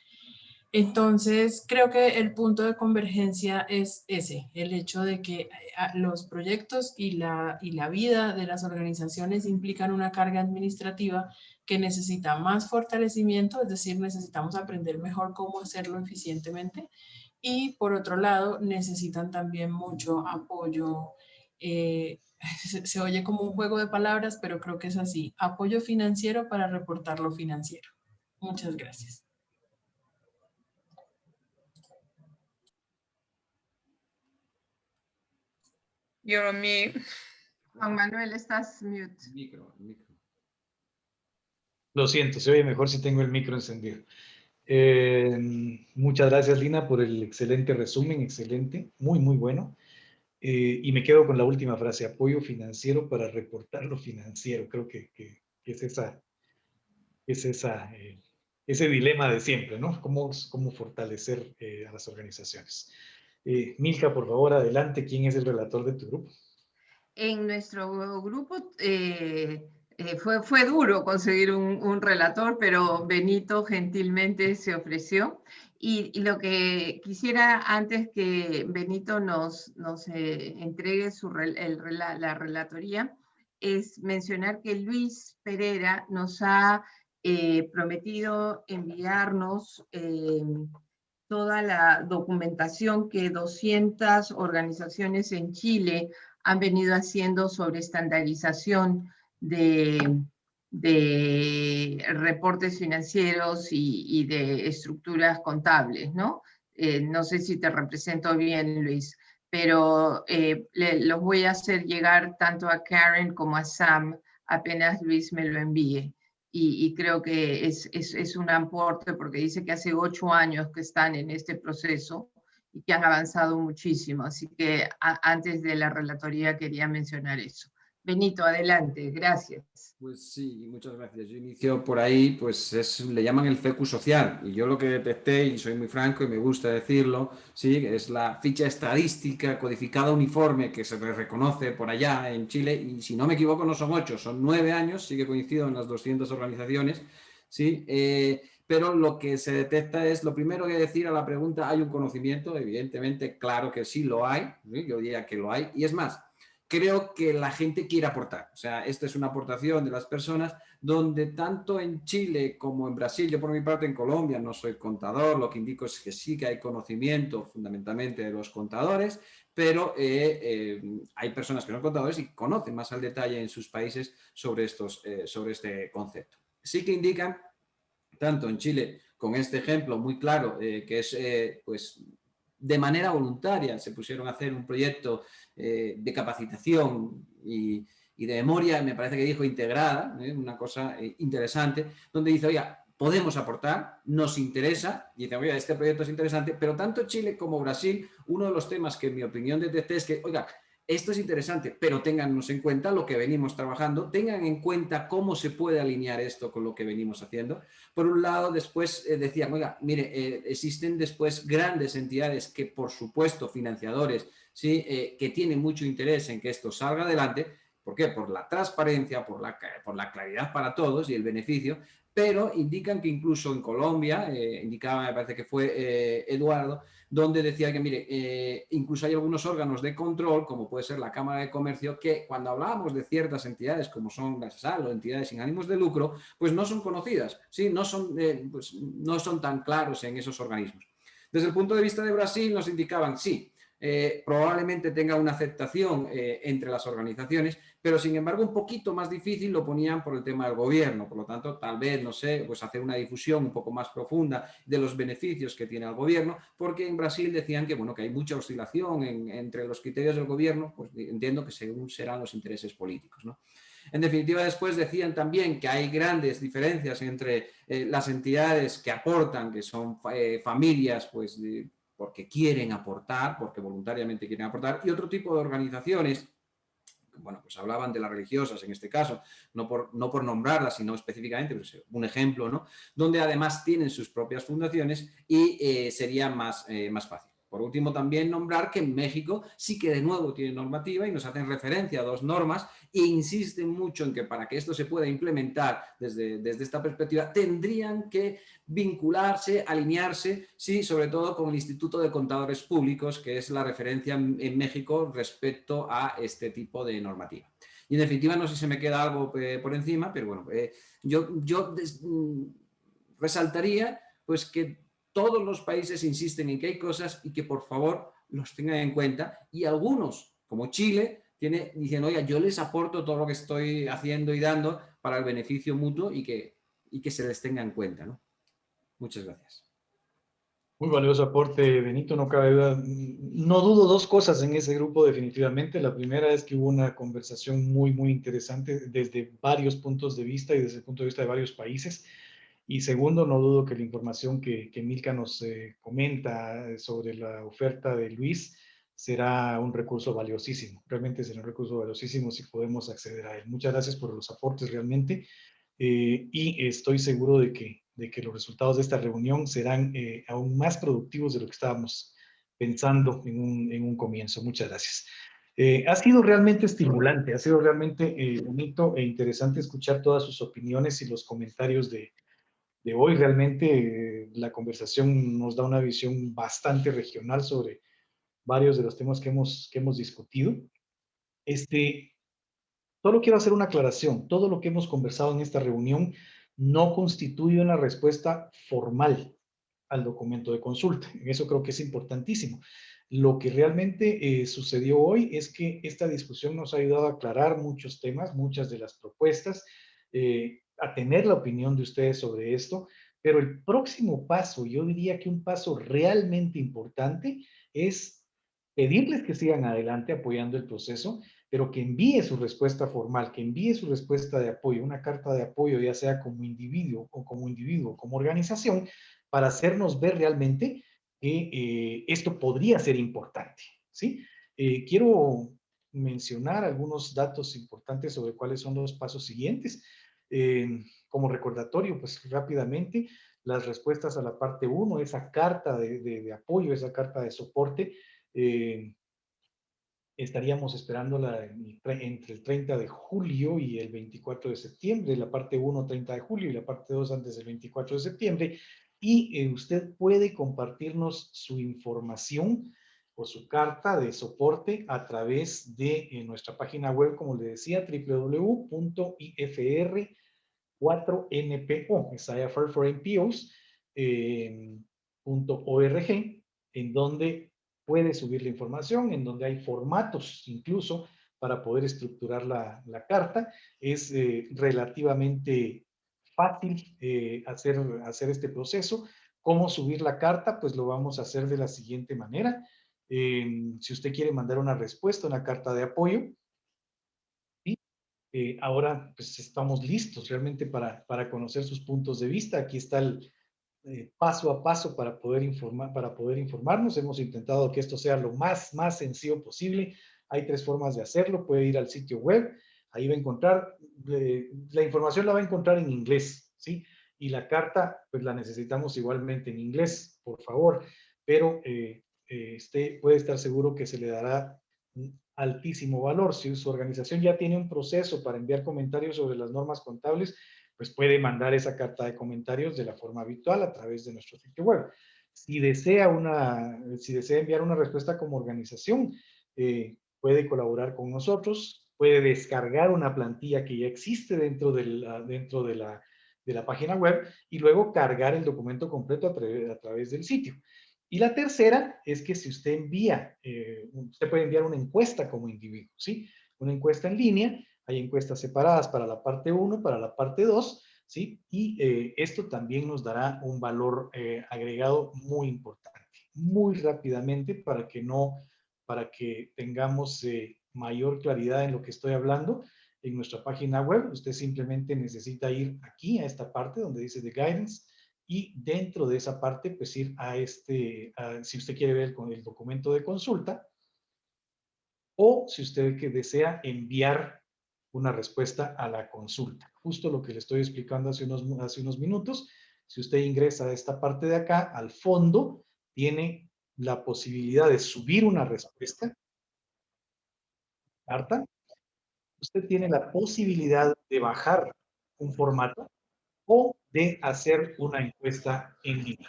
Entonces, creo que el punto de convergencia es ese, el hecho de que los proyectos y la vida de las organizaciones implican una carga administrativa que necesita más fortalecimiento, es decir, necesitamos aprender mejor cómo hacerlo eficientemente, y por otro lado, necesitan también mucho apoyo. Se oye como un juego de palabras, pero creo que es así, apoyo financiero para reportar lo financiero. Muchas gracias. You're on mute. Juan Manuel, estás mute. Micro. Lo siento, se oye mejor si tengo el micro encendido. Muchas gracias, Lina, por el excelente resumen, excelente, muy, muy bueno. Y me quedo con la última frase, apoyo financiero para reportar lo financiero. Creo que es ese dilema de siempre, ¿no? Cómo fortalecer a las organizaciones. Milka, por favor, adelante. ¿Quién es el relator de tu grupo? En nuestro grupo fue duro conseguir un relator, pero Benito gentilmente se ofreció. Y lo que quisiera, antes que Benito nos entregue la relatoría, es mencionar que Luis Pereira nos ha prometido enviarnos toda la documentación que 200 organizaciones en Chile han venido haciendo sobre estandarización de reportes financieros y de estructuras contables, ¿no? No sé si te represento bien, Luis, pero los voy a hacer llegar tanto a Karen como a Sam apenas Luis me lo envíe. Y creo que es un aporte porque dice que hace 8 años que están en este proceso y que han avanzado muchísimo. Así que antes de la relatoría quería mencionar eso. Benito, adelante, gracias. Pues sí, muchas gracias. Yo inicio por ahí, pues le llaman el FECU social, y yo lo que detecté, y soy muy franco y me gusta decirlo, sí, es la ficha estadística codificada uniforme que se le reconoce por allá en Chile, y si no me equivoco no son 8, son 9 años, sí que coincido en las 200 organizaciones, sí, pero lo que se detecta es, lo primero que decir a la pregunta, ¿hay un conocimiento? Evidentemente, claro que sí lo hay, ¿sí? Yo diría que lo hay, y es más, creo que la gente quiere aportar. O sea, esta es una aportación de las personas donde tanto en Chile como en Brasil, yo por mi parte en Colombia no soy contador, lo que indico es que sí que hay conocimiento fundamentalmente de los contadores, pero hay personas que no son contadores y conocen más al detalle en sus países sobre este concepto. Sí que indican, tanto en Chile con este ejemplo muy claro, que es pues de manera voluntaria se pusieron a hacer un proyecto de capacitación y de memoria, me parece que dijo integrada, una cosa interesante, donde dice, oiga, podemos aportar, nos interesa, y dice, oiga, este proyecto es interesante, pero tanto Chile como Brasil, uno de los temas que en mi opinión detecté es que, oiga, esto es interesante, pero téngannos en cuenta lo que venimos trabajando, tengan en cuenta cómo se puede alinear esto con lo que venimos haciendo. Por un lado, después decían, oiga, mire, existen después grandes entidades que, por supuesto, financiadores, ¿sí? Que tiene mucho interés en que esto salga adelante. ¿Por qué? Por la transparencia, por la claridad para todos y el beneficio, pero indican que incluso en Colombia, indicaba, me parece que fue Eduardo, donde decía que, mire, incluso hay algunos órganos de control, como puede ser la Cámara de Comercio, que cuando hablábamos de ciertas entidades, como son las SAL o entidades sin ánimos de lucro, pues no son conocidas, ¿sí? Pues no son tan claros en esos organismos. Desde el punto de vista de Brasil nos indicaban, sí, probablemente tenga una aceptación entre las organizaciones, pero sin embargo un poquito más difícil lo ponían por el tema del gobierno. Por lo tanto, tal vez, no sé, pues hacer una difusión un poco más profunda de los beneficios que tiene el gobierno, porque en Brasil decían que, bueno, que hay mucha oscilación entre los criterios del gobierno, pues entiendo que según serán los intereses políticos, ¿no? En definitiva, después decían también que hay grandes diferencias entre las entidades que aportan, que son familias, pues, porque quieren aportar, porque voluntariamente quieren aportar, y otro tipo de organizaciones, bueno, pues hablaban de las religiosas en este caso, no por nombrarlas, sino específicamente, pues un ejemplo, ¿no? Donde además tienen sus propias fundaciones y sería más fácil. Por último, también nombrar que en México sí que de nuevo tiene normativa y nos hacen referencia a dos normas e insisten mucho en que para que esto se pueda implementar desde esta perspectiva tendrían que vincularse, alinearse, sí, sobre todo con el Instituto de Contadores Públicos, que es la referencia en México respecto a este tipo de normativa. Y en definitiva, no sé si se me queda algo por encima, pero bueno, yo resaltaría pues que todos los países insisten en que hay cosas y que por favor los tengan en cuenta, y algunos, como Chile, dicen, oiga, yo les aporto todo lo que estoy haciendo y dando para el beneficio mutuo y que se les tenga en cuenta, ¿no? Muchas gracias. Muy valioso aporte, Benito, no cabe duda. No dudo dos cosas en ese grupo definitivamente. La primera es que hubo una conversación muy, muy interesante desde varios puntos de vista y desde el punto de vista de varios países. Y segundo, no dudo que la información que Milka nos comenta sobre la oferta de Luis será un recurso valiosísimo. Realmente será un recurso valiosísimo si podemos acceder a él. Muchas gracias por los aportes realmente. Y estoy seguro de que los resultados de esta reunión serán aún más productivos de lo que estábamos pensando en un comienzo. Muchas gracias. Ha sido realmente estimulante, ha sido realmente bonito e interesante escuchar todas sus opiniones y los comentarios de hoy. Realmente la conversación nos da una visión bastante regional sobre varios de los temas que hemos discutido. Solo quiero hacer una aclaración. Todo lo que hemos conversado en esta reunión no constituye una respuesta formal al documento de consulta. Eso creo que es importantísimo. Lo que realmente sucedió hoy es que esta discusión nos ha ayudado a aclarar muchos temas, muchas de las propuestas, a tener la opinión de ustedes sobre esto, pero el próximo paso, yo diría que un paso realmente importante, es pedirles que sigan adelante apoyando el proceso, pero que envíe su respuesta formal, que envíe su respuesta de apoyo, una carta de apoyo, ya sea como individuo o como organización, para hacernos ver realmente que esto podría ser importante, ¿sí? Quiero mencionar algunos datos importantes sobre cuáles son los pasos siguientes. Como recordatorio, pues rápidamente, las respuestas a la parte 1, esa carta de apoyo, esa carta de soporte, estaríamos esperándola entre el 30 de julio y el 24 de septiembre, la parte 1 30 de julio y la parte 2 antes del 24 de septiembre, y usted puede compartirnos su información o su carta de soporte a través de nuestra página web, como le decía, www.ifr4npo, es IFR for NPOs, .org, en donde puede subir la información, en donde hay formatos incluso para poder estructurar la carta. Es relativamente fácil hacer este proceso. ¿Cómo subir la carta? Pues lo vamos a hacer de la siguiente manera. Si usted quiere mandar una respuesta, una carta de apoyo, ¿sí? Ahora pues estamos listos realmente para conocer sus puntos de vista. Aquí está el paso a paso para poder informarnos. Hemos intentado que esto sea lo más sencillo posible. Hay 3 formas de hacerlo. Puede ir al sitio web, ahí va a encontrar, la información la va a encontrar en inglés, ¿sí? Y la carta, pues la necesitamos igualmente en inglés, por favor. Pero puede estar seguro que se le dará un altísimo valor. Si su organización ya tiene un proceso para enviar comentarios sobre las normas contables, pues puede mandar esa carta de comentarios de la forma habitual a través de nuestro sitio web. Si desea enviar una respuesta como organización, puede colaborar con nosotros, puede descargar una plantilla que ya existe dentro de la página web y luego cargar el documento completo a través del sitio. Y la tercera es que si usted usted puede enviar una encuesta como individuo, ¿sí? Una encuesta en línea, hay encuestas separadas para la parte 1, para la parte 2, ¿sí? Y esto también nos dará un valor agregado muy importante, muy rápidamente para que tengamos mayor claridad en lo que estoy hablando. En nuestra página web, usted simplemente necesita ir aquí a esta parte donde dice The Guidance y dentro de esa parte, pues ir si usted quiere ver con el documento de consulta o si usted desea enviar una respuesta a la consulta. Justo lo que le estoy explicando hace unos minutos. Si usted ingresa a esta parte de acá, al fondo, tiene la posibilidad de subir una respuesta, carta. Usted tiene la posibilidad de bajar un formato o de hacer una encuesta en línea.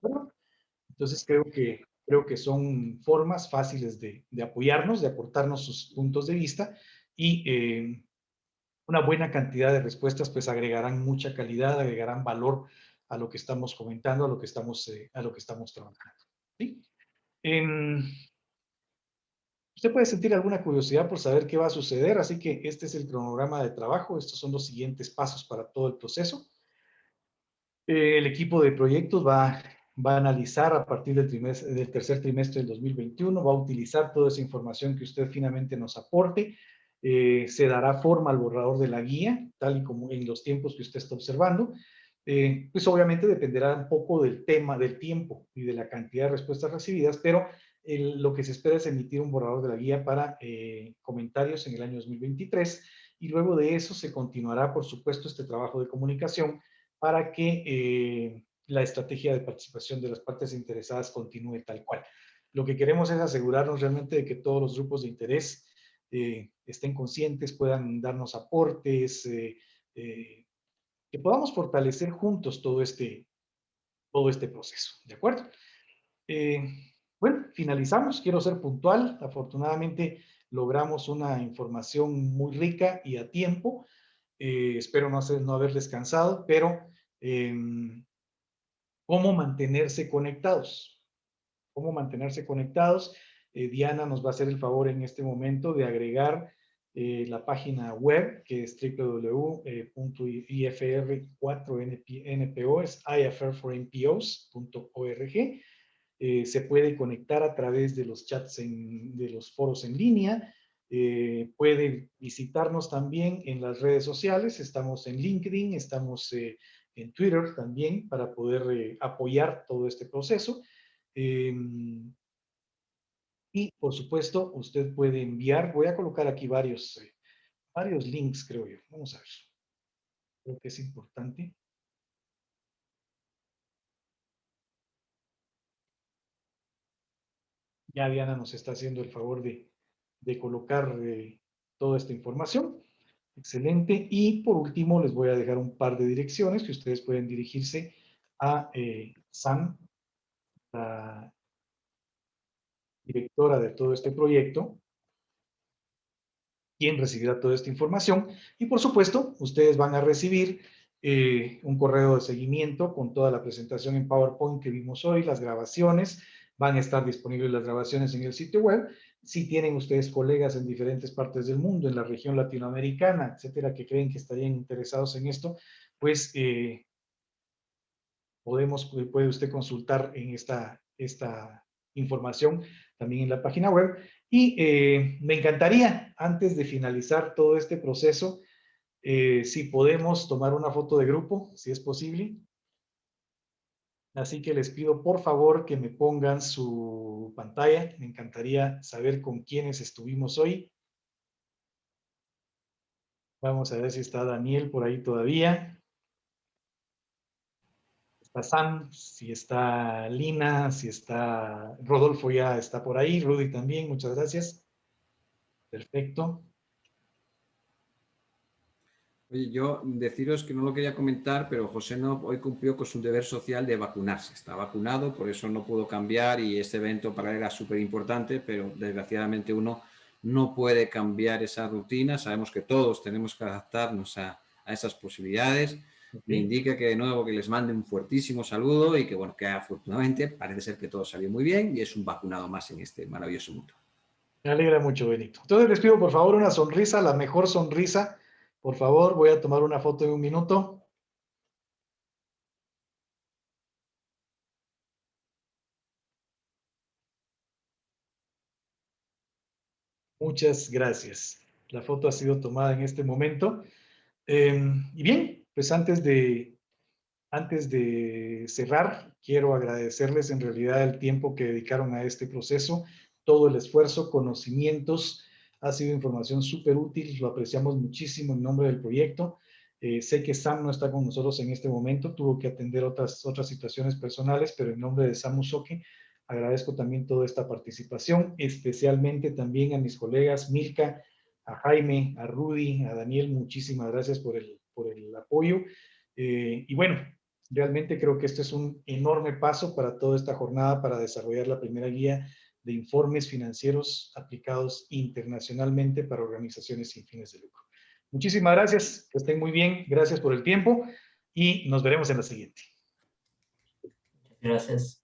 ¿Bueno? Entonces creo que son formas fáciles de apoyarnos, de aportarnos sus puntos de vista y una buena cantidad de respuestas pues agregarán mucha calidad, agregarán valor a lo que estamos comentando, a lo que estamos trabajando. ¿Sí? Usted puede sentir alguna curiosidad por saber qué va a suceder, así que este es el cronograma de trabajo, estos son los siguientes pasos para todo el proceso. El equipo de proyectos va a analizar a partir del tercer trimestre del 2021, va a utilizar toda esa información que usted finalmente nos aporte, se dará forma al borrador de la guía, tal y como en los tiempos que usted está observando. Pues obviamente dependerá un poco del tema, del tiempo y de la cantidad de respuestas recibidas, pero lo que se espera es emitir un borrador de la guía para comentarios en el año 2023 y luego de eso se continuará, por supuesto, este trabajo de comunicación para que la estrategia de participación de las partes interesadas continúe tal cual. Lo que queremos es asegurarnos realmente de que todos los grupos de interés estén conscientes, puedan darnos aportes, que podamos fortalecer juntos todo este proceso, ¿de acuerdo? Bueno, finalizamos. Quiero ser puntual. Afortunadamente logramos una información muy rica y a tiempo. Espero no haberles cansado, pero ¿cómo mantenerse conectados? ¿Cómo mantenerse conectados? Diana nos va a hacer el favor en este momento de agregar la página web, que es www.ifr4npo, es ifr4npos.org. Se puede conectar a través de los chats de los foros en línea. Puede visitarnos también en las redes sociales. Estamos en LinkedIn, estamos en Twitter también para poder apoyar todo este proceso. Y por supuesto, usted puede enviar, voy a colocar aquí varios links, creo yo. Vamos a ver. Creo que es importante. Ya Diana nos está haciendo el favor de colocar toda esta información. Excelente. Y por último, les voy a dejar un par de direcciones que ustedes pueden dirigirse a Sam, la directora de todo este proyecto, quien recibirá toda esta información. Y por supuesto, ustedes van a recibir un correo de seguimiento con toda la presentación en PowerPoint que vimos hoy, las grabaciones. Van a estar disponibles las grabaciones en el sitio web. Si tienen ustedes colegas en diferentes partes del mundo, en la región latinoamericana, etcétera, que creen que estarían interesados en esto, pues puede usted consultar en esta información también en la página web. Y me encantaría, antes de finalizar todo este proceso, si podemos tomar una foto de grupo, si es posible. Así que les pido por favor que me pongan su pantalla. Me encantaría saber con quiénes estuvimos hoy. Vamos a ver si está Daniel por ahí todavía. está Sam, si está Lina, si está Rodolfo ya está por ahí, Rudy también, muchas gracias. Perfecto. Oye, yo deciros que no lo quería comentar, pero José no hoy cumplió con su deber social de vacunarse. Está vacunado, por eso no pudo cambiar y este evento para él era súper importante, pero desgraciadamente uno no puede cambiar esa rutina. Sabemos que todos tenemos que adaptarnos a esas posibilidades. Me indica que de nuevo que les mande un fuertísimo saludo y que, bueno, que afortunadamente parece ser que todo salió muy bien y es un vacunado más en este maravilloso mundo. Me alegra mucho, Benito. Entonces les pido por favor una sonrisa, la mejor sonrisa. Por favor, voy a tomar una foto de 1 minuto. Muchas gracias. La foto ha sido tomada en este momento. Y bien, pues antes de cerrar, quiero agradecerles en realidad el tiempo que dedicaron a este proceso, todo el esfuerzo, conocimientos, ha sido información súper útil, lo apreciamos muchísimo en nombre del proyecto. Sé que Sam no está con nosotros en este momento, tuvo que atender otras situaciones personales, pero en nombre de Sam Usoke, agradezco también toda esta participación, especialmente también a mis colegas Milka, a Jaime, a Rudy, a Daniel, muchísimas gracias por el apoyo. Y bueno, realmente creo que este es un enorme paso para toda esta jornada para desarrollar la primera guía de informes financieros aplicados internacionalmente para organizaciones sin fines de lucro. Muchísimas gracias, que estén muy bien, gracias por el tiempo y nos veremos en la siguiente. Gracias.